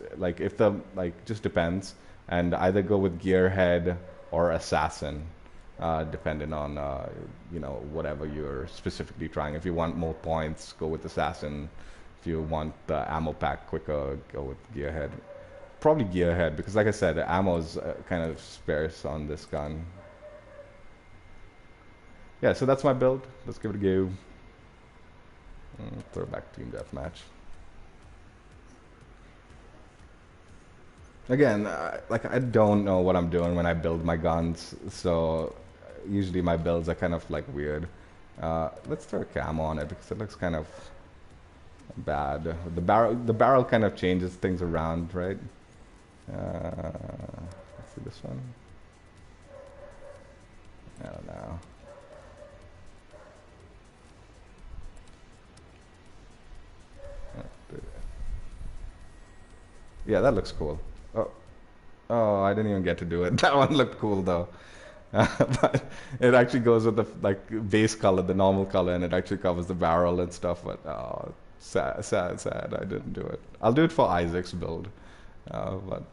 Just depends, and either go with Gearhead or Assassin. Depending on whatever you're specifically trying. If you want more points, go with Assassin. If you want the ammo pack quicker, go with Gearhead. Probably Gearhead, because like I said, the ammo is kind of sparse on this gun. Yeah, so that's my build. Let's give it a go. Throw back Team Deathmatch. Again, I don't know what I'm doing when I build my guns, so usually my builds are kind of weird. Let's throw a Camo on it because it looks kind of bad. The barrel kind of changes things around, right? Let's see this one. I don't know. Yeah, that looks cool. Oh, I didn't even get to do it. That one looked cool though. But it actually goes with the base color, the normal color, and it actually covers the barrel and stuff. But sad. I didn't do it. I'll do it for Isaac's build, but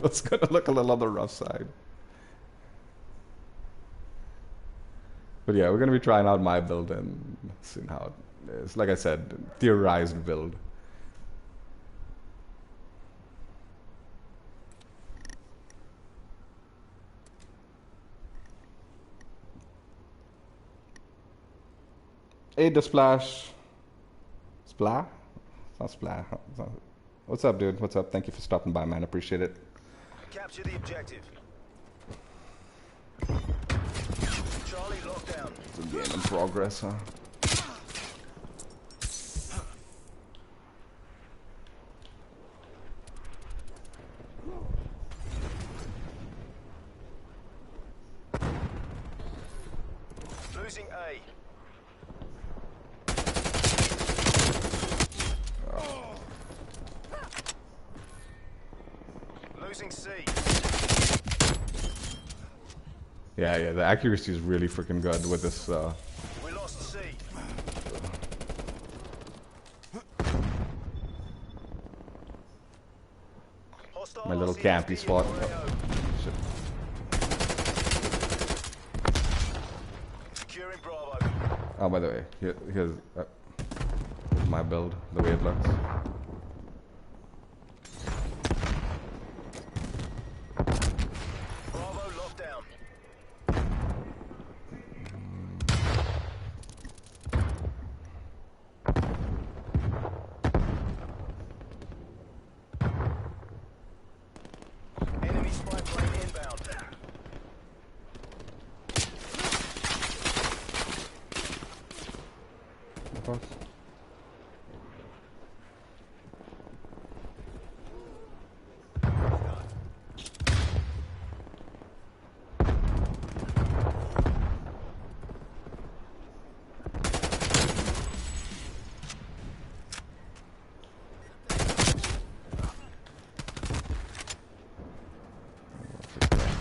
it's gonna look a little on the rough side. But yeah, we're gonna be trying out my build and seeing how it is. Like I said, theorized build. Hey, the Splash. Splah? It's not Splah. What's up, dude? What's up? Thank you for stopping by, man. Appreciate it. Capture the objective. Charlie, lockdown. It's a game in progress, huh? Losing A. Losing C. Yeah, the accuracy is really freaking good with this. We lost C. Hostile My little RCXD campy spot. in AO. Shit. Securing Bravo. Oh, by the way, here's my build, the way it looks. Bravo lockdown. Enemy spy plane inbound. Of course.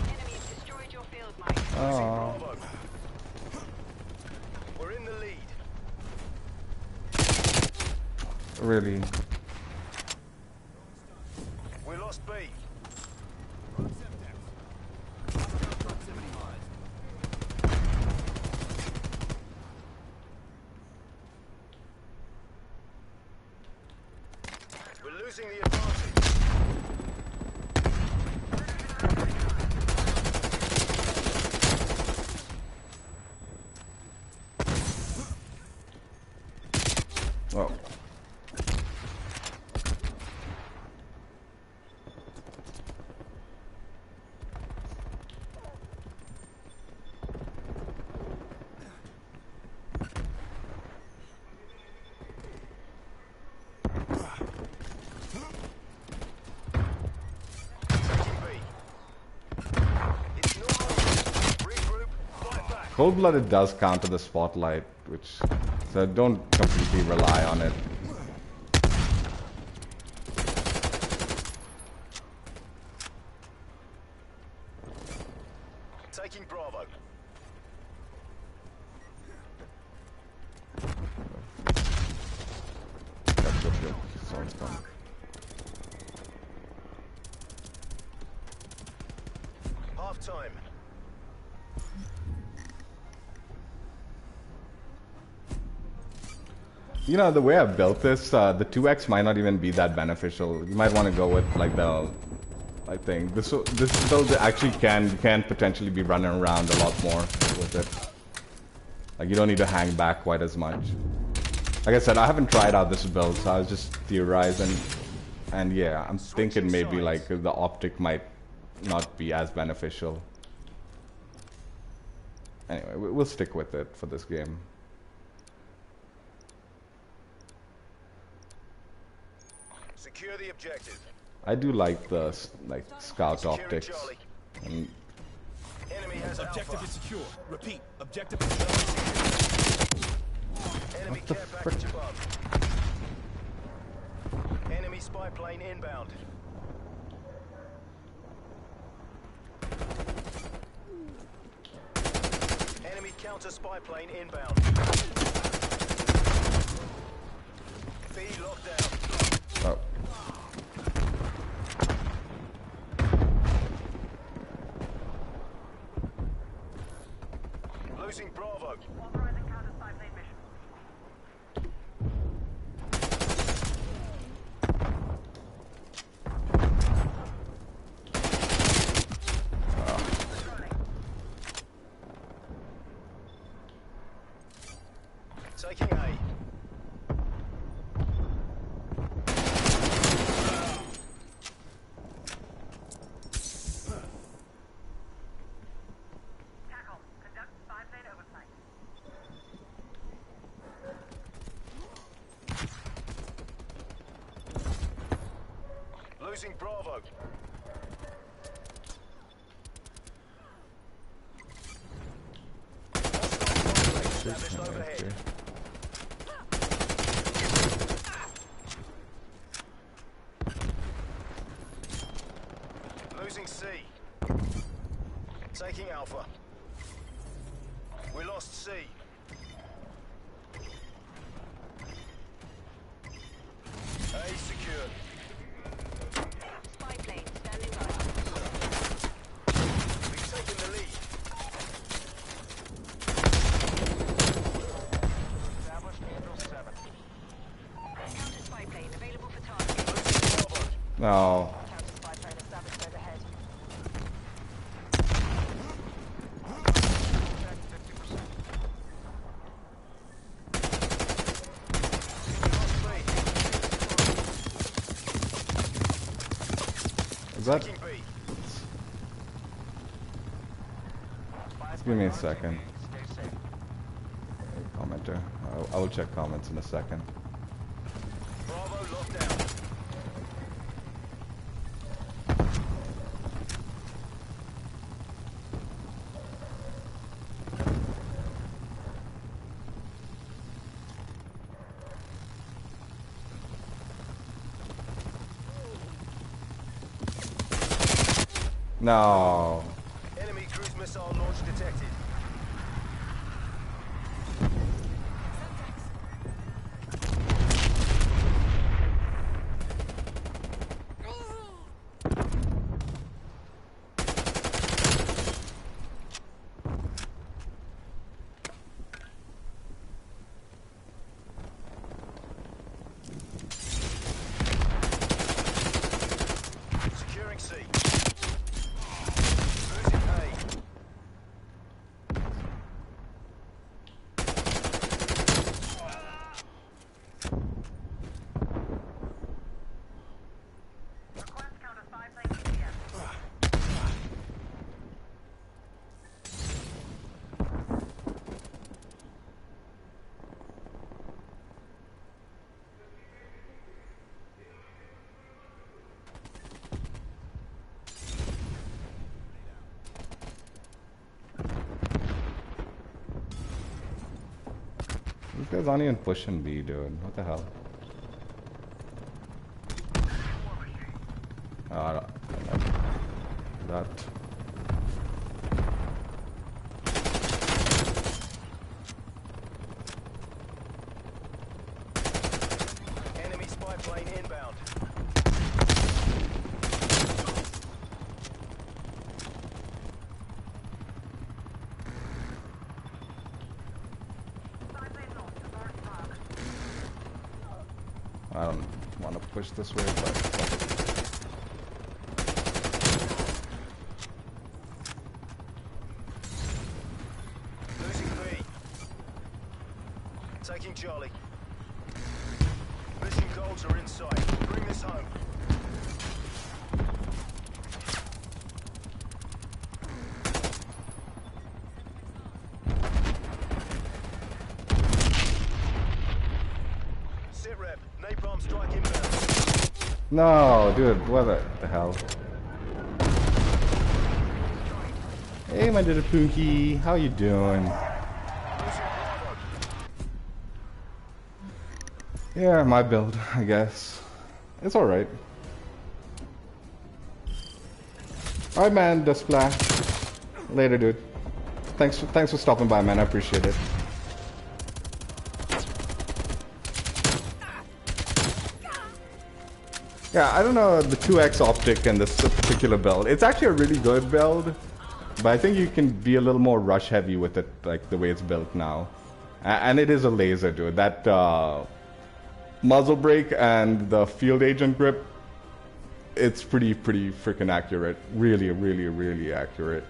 Enemies destroyed your field, Mike. Oh, Bravo. We're in the lead. really? We lost B. We're losing the advantage. Cold-blooded does counter the spotlight, which so don't completely rely on it. Taking Bravo. That's good. Sounds fun. Half time. You know, the way I built this, the 2x might not even be that beneficial. You might want to go with like the, I think this build actually can potentially be running around a lot more with it. Like you don't need to hang back quite as much. Like I said, I haven't tried out this build, so I was just theorizing, and yeah, I'm thinking maybe like the optic might not be as beneficial. Anyway, we'll stick with it for this game. Secure the objective. I do like the scout Securing optics. Charlie. And Enemy has Objective Alpha. is secure. Repeat. Objective is secure. Enemy care package above. Enemy spy plane inbound. Enemy counter spy plane inbound. B locked down. oh, Losing Bravo. Authorizing counter spy plane mission. Taking A. Tackle. Conduct spy plane oversight. Losing Bravo. Established overhead. Losing C. Taking Alpha. We lost C. A secured. Spy plane standing by. We've taken the lead. Established April 7. Counter spy plane available for target. Losing Bravo. no. Counter spy plane established overhead. Is that? Taking B. Just give me a second. Commenter. I will check comments in a second. Bravo locked down. No. Enemy cruise missile launch detected. Securing C. Losing A. These guys aren't even pushing B, dude. What the hell? I don't like that. Enemy spy plane inbound. I don't want to push this way, but Losing B. Taking Charlie. Mission goals are in sight. Bring this home. Sit rep. Napalm strike inbound. no, dude, what the hell? Hey, my little Punky, how you doing? Losing Bravo. Yeah, my build, I guess. It's alright. Alright, man, the splash. Later, dude. Thanks for stopping by, man. I appreciate it. Yeah, I don't know the 2x optic and this particular build. It's actually a really good build, but I think you can be a little more rush heavy with it, like the way it's built now. And it is a laser, dude. That muzzle brake and the field agent grip, it's pretty freaking accurate. Really, really, really accurate.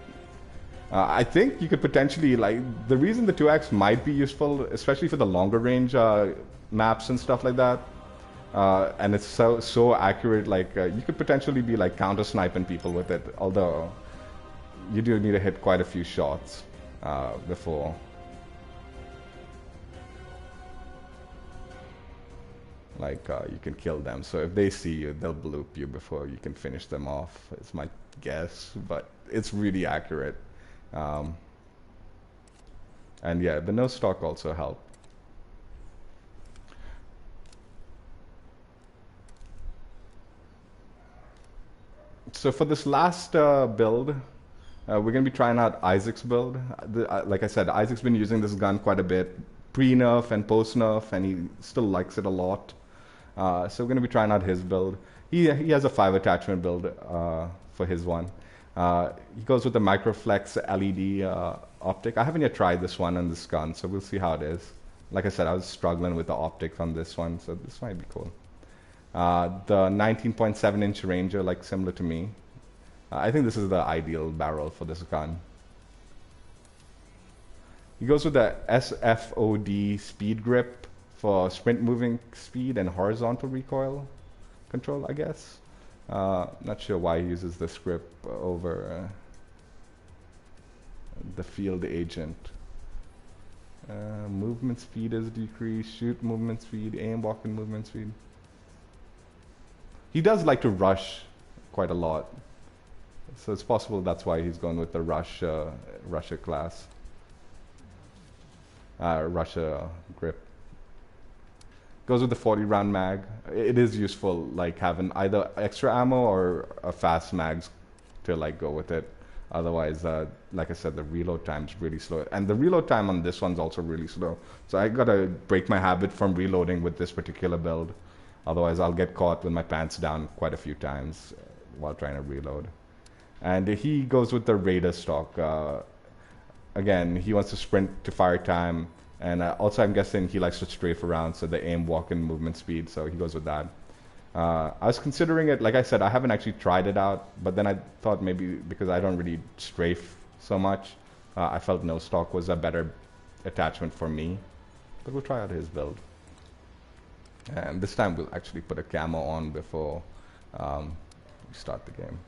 I think you could potentially, like, the reason the 2x might be useful, especially for the longer range maps and stuff like that, and it's so accurate, like, you could potentially be, like, counter-sniping people with it, although you do need to hit quite a few shots before. Like, you can kill them. So if they see you, they'll bloop you before you can finish them off. It's my guess, but it's really accurate. And yeah, the no stock also helped. So for this last build, we're going to be trying out Isaac's build. Like I said, Isaac's been using this gun quite a bit, pre-nerf and post-nerf, and he still likes it a lot. So we're going to be trying out his build. He has a 5 attachment build for his one. He goes with the Microflex LED optic. I haven't yet tried this one on this gun, so we'll see how it is. Like I said, I was struggling with the optics on this one, so this might be cool. The 19.7-inch Ranger, like similar to me. I think this is the ideal barrel for this gun. He goes with the SFOD speed grip for sprint moving speed and horizontal recoil control, I guess. Not sure why he uses this grip over the field agent. Movement speed is decreased, shoot movement speed, aim walking movement speed. He does like to rush quite a lot, so it's possible that's why he's going with the Russia class, Russia grip. Goes with the 40 round mag. It is useful, like having either extra ammo or a fast mags to like go with it. Otherwise, like I said, the reload time's really slow, and the reload time on this one's also really slow. So I gotta break my habit from reloading with this particular build. Otherwise, I'll get caught with my pants down quite a few times while trying to reload. And he goes with the Raider stock. Again, he wants to sprint to fire time, and also I'm guessing he likes to strafe around, so the aim, walk, and movement speed, so he goes with that. I was considering it, like I said, I haven't actually tried it out, but then I thought maybe because I don't really strafe so much, I felt no stock was a better attachment for me. But we'll try out his build. And this time we'll actually put a camo on before we start the game.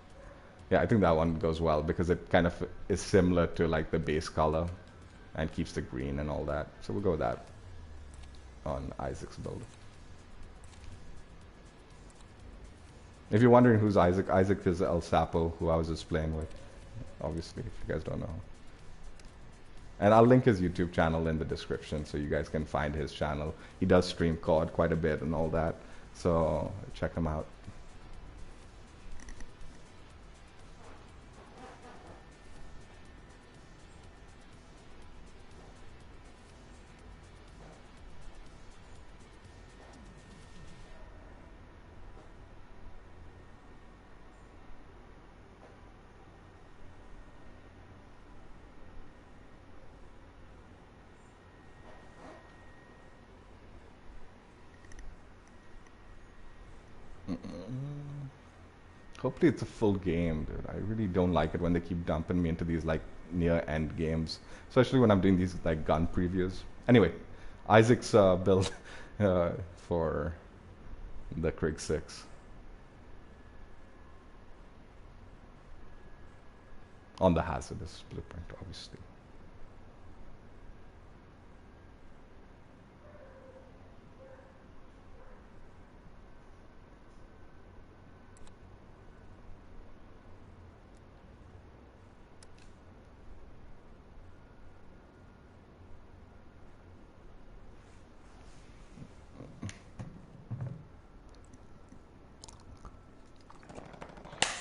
Yeah, I think that one goes well because it kind of is similar to like the base color and keeps the green and all that. So we'll go with that on Isaac's build. If you're wondering who's Isaac, Isaac is El Sapo, who I was just playing with, obviously, if you guys don't know. And I'll link his YouTube channel in the description so you guys can find his channel. He does stream COD quite a bit and all that. So check him out. Hopefully it's a full game, dude. I really don't like it when they keep dumping me into these like near end games, especially when I'm doing these like gun previews. Anyway, Isaac's build for the Krig 6 on the Hazardous blueprint, obviously.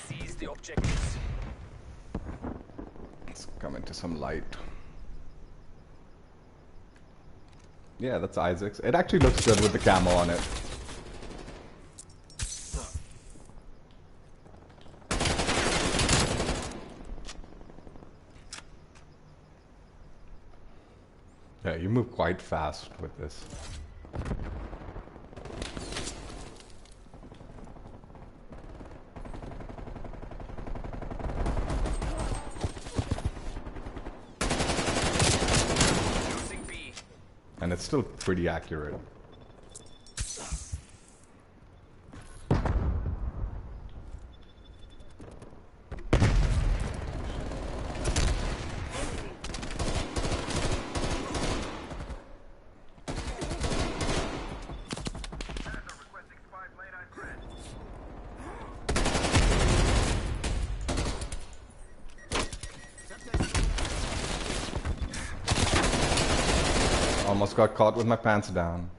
Seize the objectives. Let's come into some light. Yeah, that's Isaac's. It actually looks good with the camo on it. Yeah, you move quite fast with this. Losing B. And it's still pretty accurate. Almost got caught with my pants down.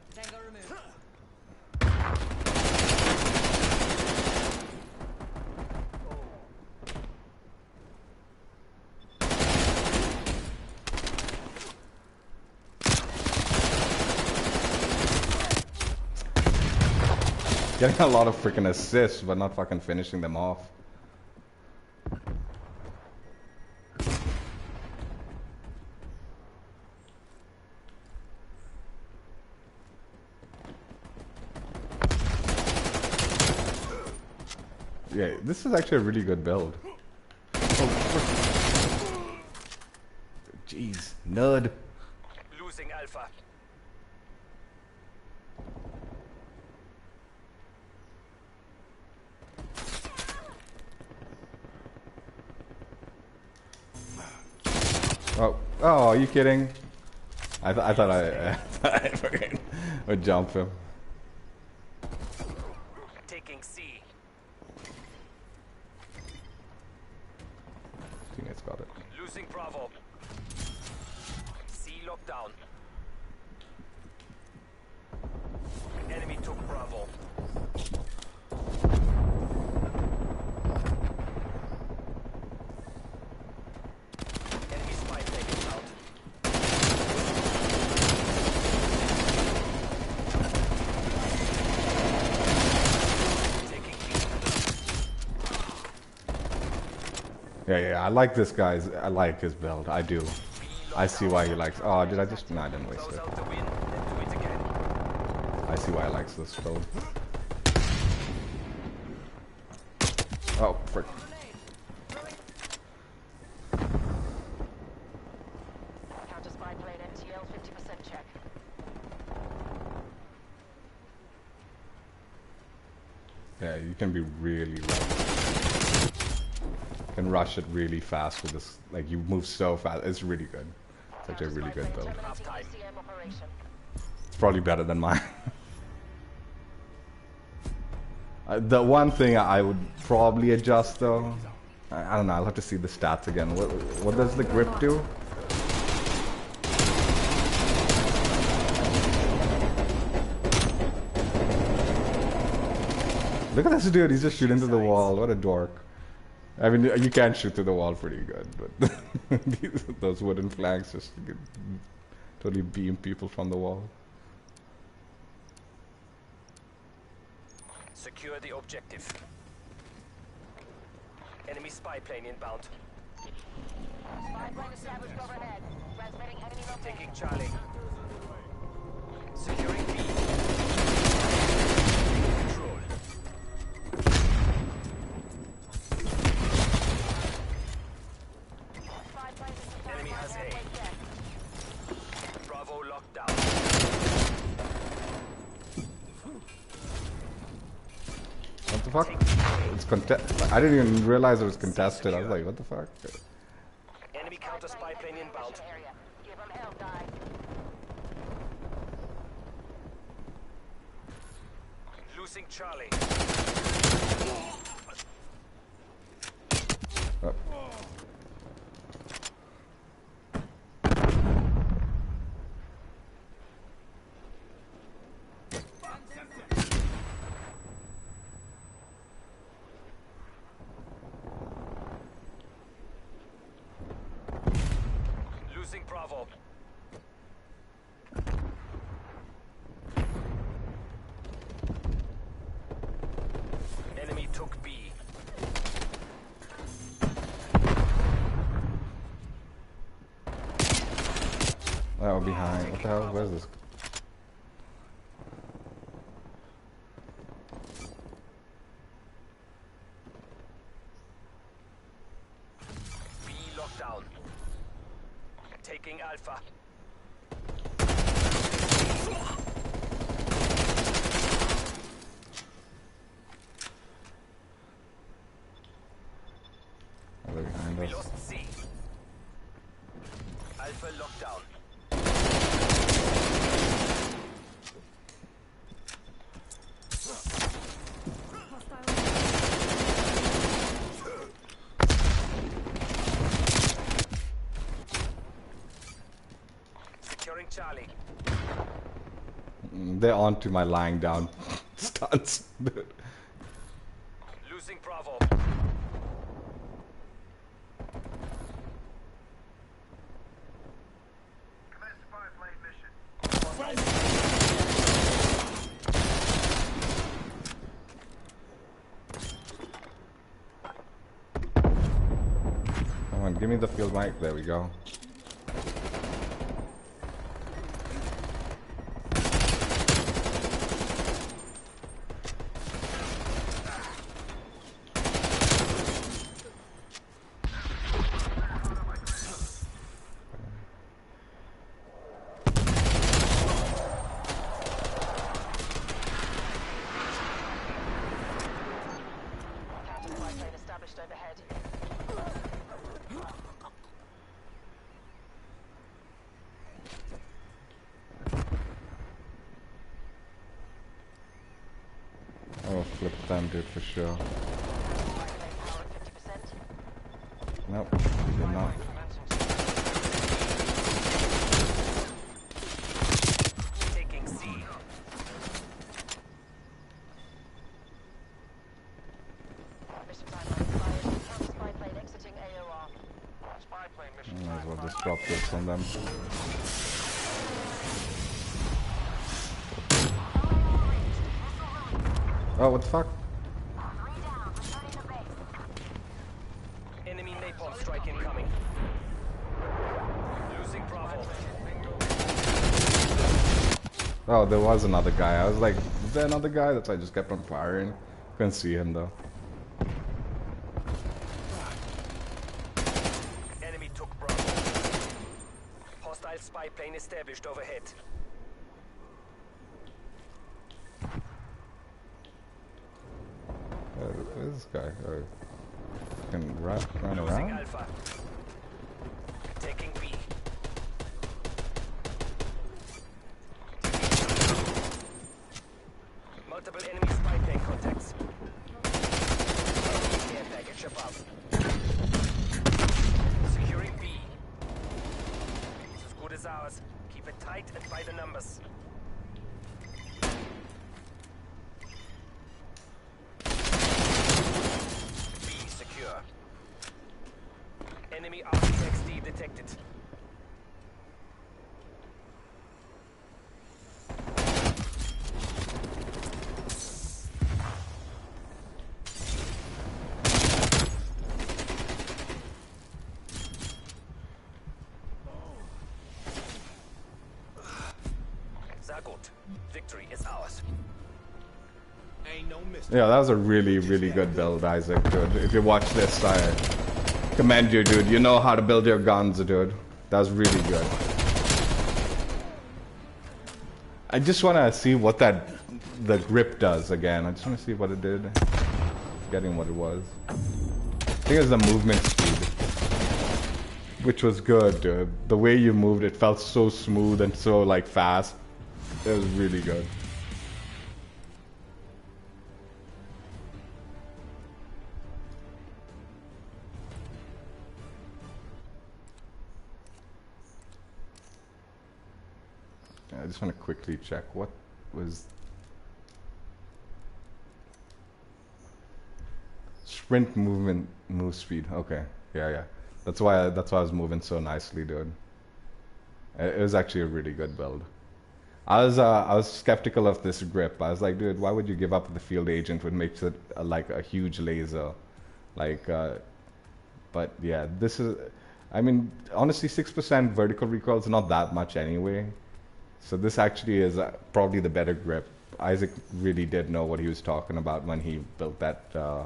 Getting a lot of freaking assists, but not fucking finishing them off. Yeah, this is actually a really good build. Oh, jeez, nerd. Losing Alpha. Oh, are you kidding? I thought I fucking would jump him. Taking C. Teammates got it. Losing Bravo. C lockdown. Enemy took Bravo. Enemy spy taken out. Taking B. Yeah, I like this guy's. I like his build. I do. I see why he likes. Oh, did I just? No, I didn't waste Close it. out the win and do it again. I see why he likes this build. Oh, frick. Counter spy plane NTL 50% check. Yeah, you can be really rough. You can rush it really fast with this. Like, you move so fast. It's really good. It's actually a really good build. Half time. ECM operation. It's probably better than mine. The one thing I would probably adjust though, I don't know, I'll have to see the stats again. What does the grip do? Look at this dude, he's just shooting through the wall. What a dork. I mean, you can shoot through the wall pretty good, but those wooden flags just totally beam people from the wall. Secure the objective. Enemy spy plane inbound. Spy plane established overhead. Transmitting enemy location. Taking Charlie. Securing B. Control. Spy plane is Enemy has A. Bravo locked down. What the fuck? It's I didn't even realize it was contested. I was like, what the fuck? Enemy counter spy plane inbound. area. Give them hell, guys. Losing Charlie. Oh. Losing Bravo. Enemy took B. Oh, behind. What the hell? Where's this? B lockdown. Taking Alpha. Oh, they're behind We us. lost C. Alpha lockdown. Securing Charlie. They're onto my lying down stunts. Dude. Losing Bravo. Come on, give me the field mic. There we go. Counter spy plane established overhead. Oh, flip them, dude, for sure. Spy plane power at 50%. Nope, he did not. Taking C. Mission timeline expired. Counter spy plane exiting AOR. Spy plane mission. Might as well just drop this on them. Oh, what the fuck? Enemy napalm strike incoming. Losing Bravo. Oh, there was another guy. I was like, is there another guy? That's why I just kept on firing. Couldn't see him though. Enemy took Bravo. Hostile spy plane established overhead. Where's this guy? Oh, can run Losing around? Alpha. Taking B. Multiple enemy spy plane contacts. Care package above. Securing B. It's as good as ours. Keep it tight and by the numbers. detected. Sehr gut. Victory is ours. Ain't no mystery. Yeah, that was a really, really good build, Isaac, dude. If you watch this, I commend you, dude. You know how to build your guns, dude. That was really good. I just want to see what the grip does again. I just want to see what it did. Forgetting what it was. I think it was the movement speed, which was good, dude. The way you moved, it felt so smooth and so like fast. It was really good. I just want to quickly check what was sprint move speed. Okay, yeah. That's why I was moving so nicely, dude. It was actually a really good build. I was skeptical of this grip. I was like, dude, why would you give up the field agent, which makes it like a huge laser, like. But yeah, this is. I mean, honestly, 6% vertical recoil is not that much anyway. So this actually is probably the better grip. Isaac really did know what he was talking about when he built that the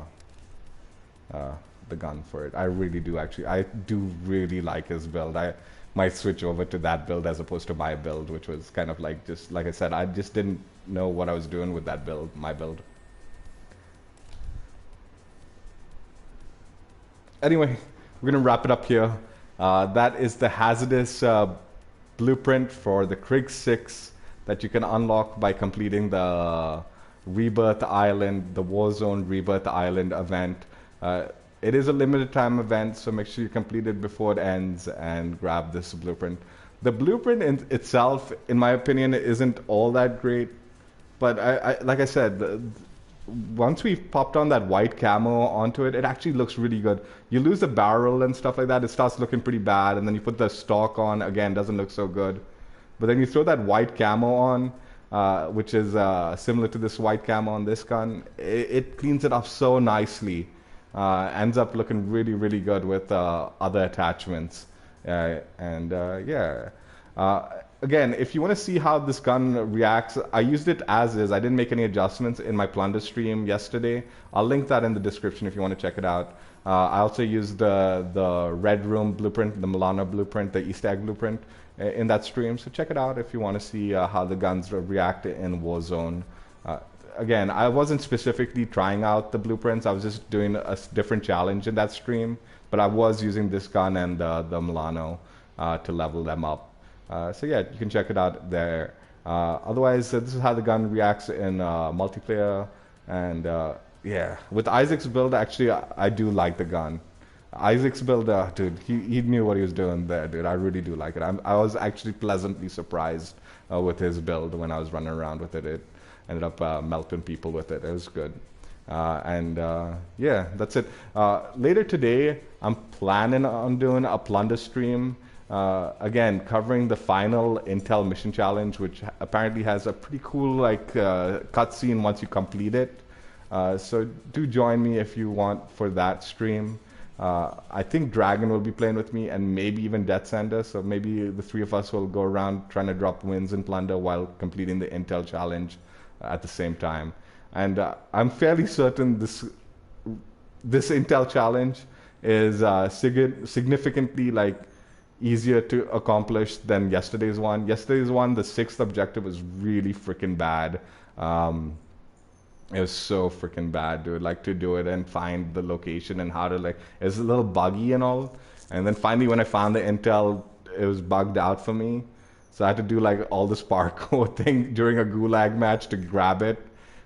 gun for it. I really do actually. I do really like his build. I might switch over to that build as opposed to my build, which was kind of like just like I said. I just didn't know what I was doing with that build, my build. Anyway, we're gonna wrap it up here. That is the Hazardous blueprint for the Krig 6 that you can unlock by completing the Rebirth Island, the Warzone Rebirth Island event. It is a limited time event, so make sure you complete it before it ends and grab this blueprint. The blueprint in itself, in my opinion, isn't all that great, but I like I said, once we've popped on that white camo onto it, it actually looks really good. You lose the barrel and stuff like that, it starts looking pretty bad, and then you put the stock on, again, doesn't look so good. But then you throw that white camo on, which is similar to this white camo on this gun, it cleans it up so nicely. Ends up looking really, really good with other attachments. Yeah. Again, if you want to see how this gun reacts, I used it as is. I didn't make any adjustments in my plunder stream yesterday. I'll link that in the description if you want to check it out. I also used the Red Room blueprint, the Milano blueprint, the Easter egg blueprint in that stream. So check it out if you want to see how the guns react in Warzone. Again, I wasn't specifically trying out the blueprints. I was just doing a different challenge in that stream. But I was using this gun and the Milano to level them up. So yeah, you can check it out there. Otherwise, this is how the gun reacts in multiplayer. And yeah, with Isaac's build, actually, I do like the gun. Isaac's build, dude, he knew what he was doing there, dude. I really do like it. I was actually pleasantly surprised with his build when I was running around with it. It ended up melting people with it. It was good. Yeah, that's it. Later today, I'm planning on doing a plunder stream. Again, covering the final Intel mission challenge, which apparently has a pretty cool cutscene once you complete it. So do join me if you want for that stream. I think Dragon will be playing with me and maybe even Death Sender. So maybe the three of us will go around trying to drop wins in plunder while completing the Intel challenge at the same time. And I'm fairly certain this Intel challenge is significantly easier to accomplish than yesterday's one. Yesterday's one, the 6th objective was really freaking bad. It was so freaking bad, dude. To do it and find the location and how to it was a little buggy and all. And then finally, when I found the intel, it was bugged out for me. So I had to do all this parkour thing during a gulag match to grab it.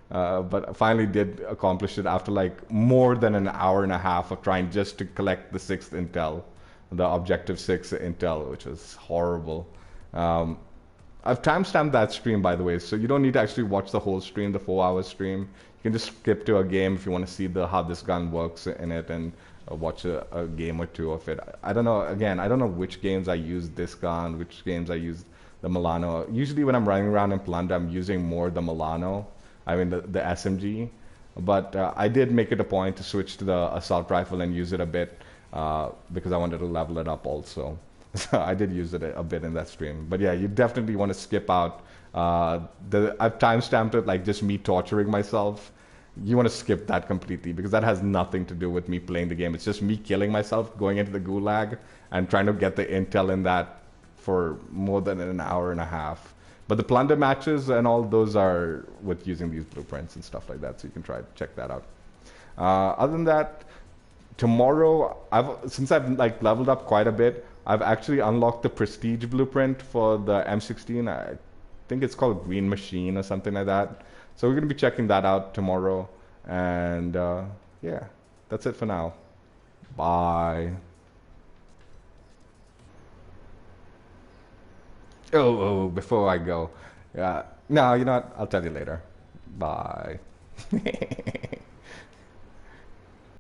But I finally did accomplish it after more than an hour and a half of trying just to collect the 6th intel. The objective 6 intel, which was horrible. I've timestamped that stream, by the way, so you don't need to actually watch the whole stream, the 4-hour stream. You can just skip to a game if you want to see how this gun works in it and watch a game or two of it. I don't know. Again, I don't know which games I use this gun, which games I use the Milano. Usually when I'm running around in Plunder, I'm using more the Milano. I mean the SMG. But I did make it a point to switch to the assault rifle and use it a bit because I wanted to level it up also. So I did use it a bit in that stream. But yeah, you definitely want to skip out. I've timestamped it like just me torturing myself. You want to skip that completely because that has nothing to do with me playing the game. It's just me killing myself, going into the gulag, and trying to get the intel in that for more than an hour and a half. But the plunder matches and all those are with using these blueprints and stuff like that, so you can try to check that out. Other than that, tomorrow, since I've like leveled up quite a bit, I've actually unlocked the Prestige blueprint for the M16. I think it's called Green Machine or something like that. So we're going to be checking that out tomorrow. And yeah, that's it for now. Bye. Oh, before I go. No, you know what? I'll tell you later. Bye.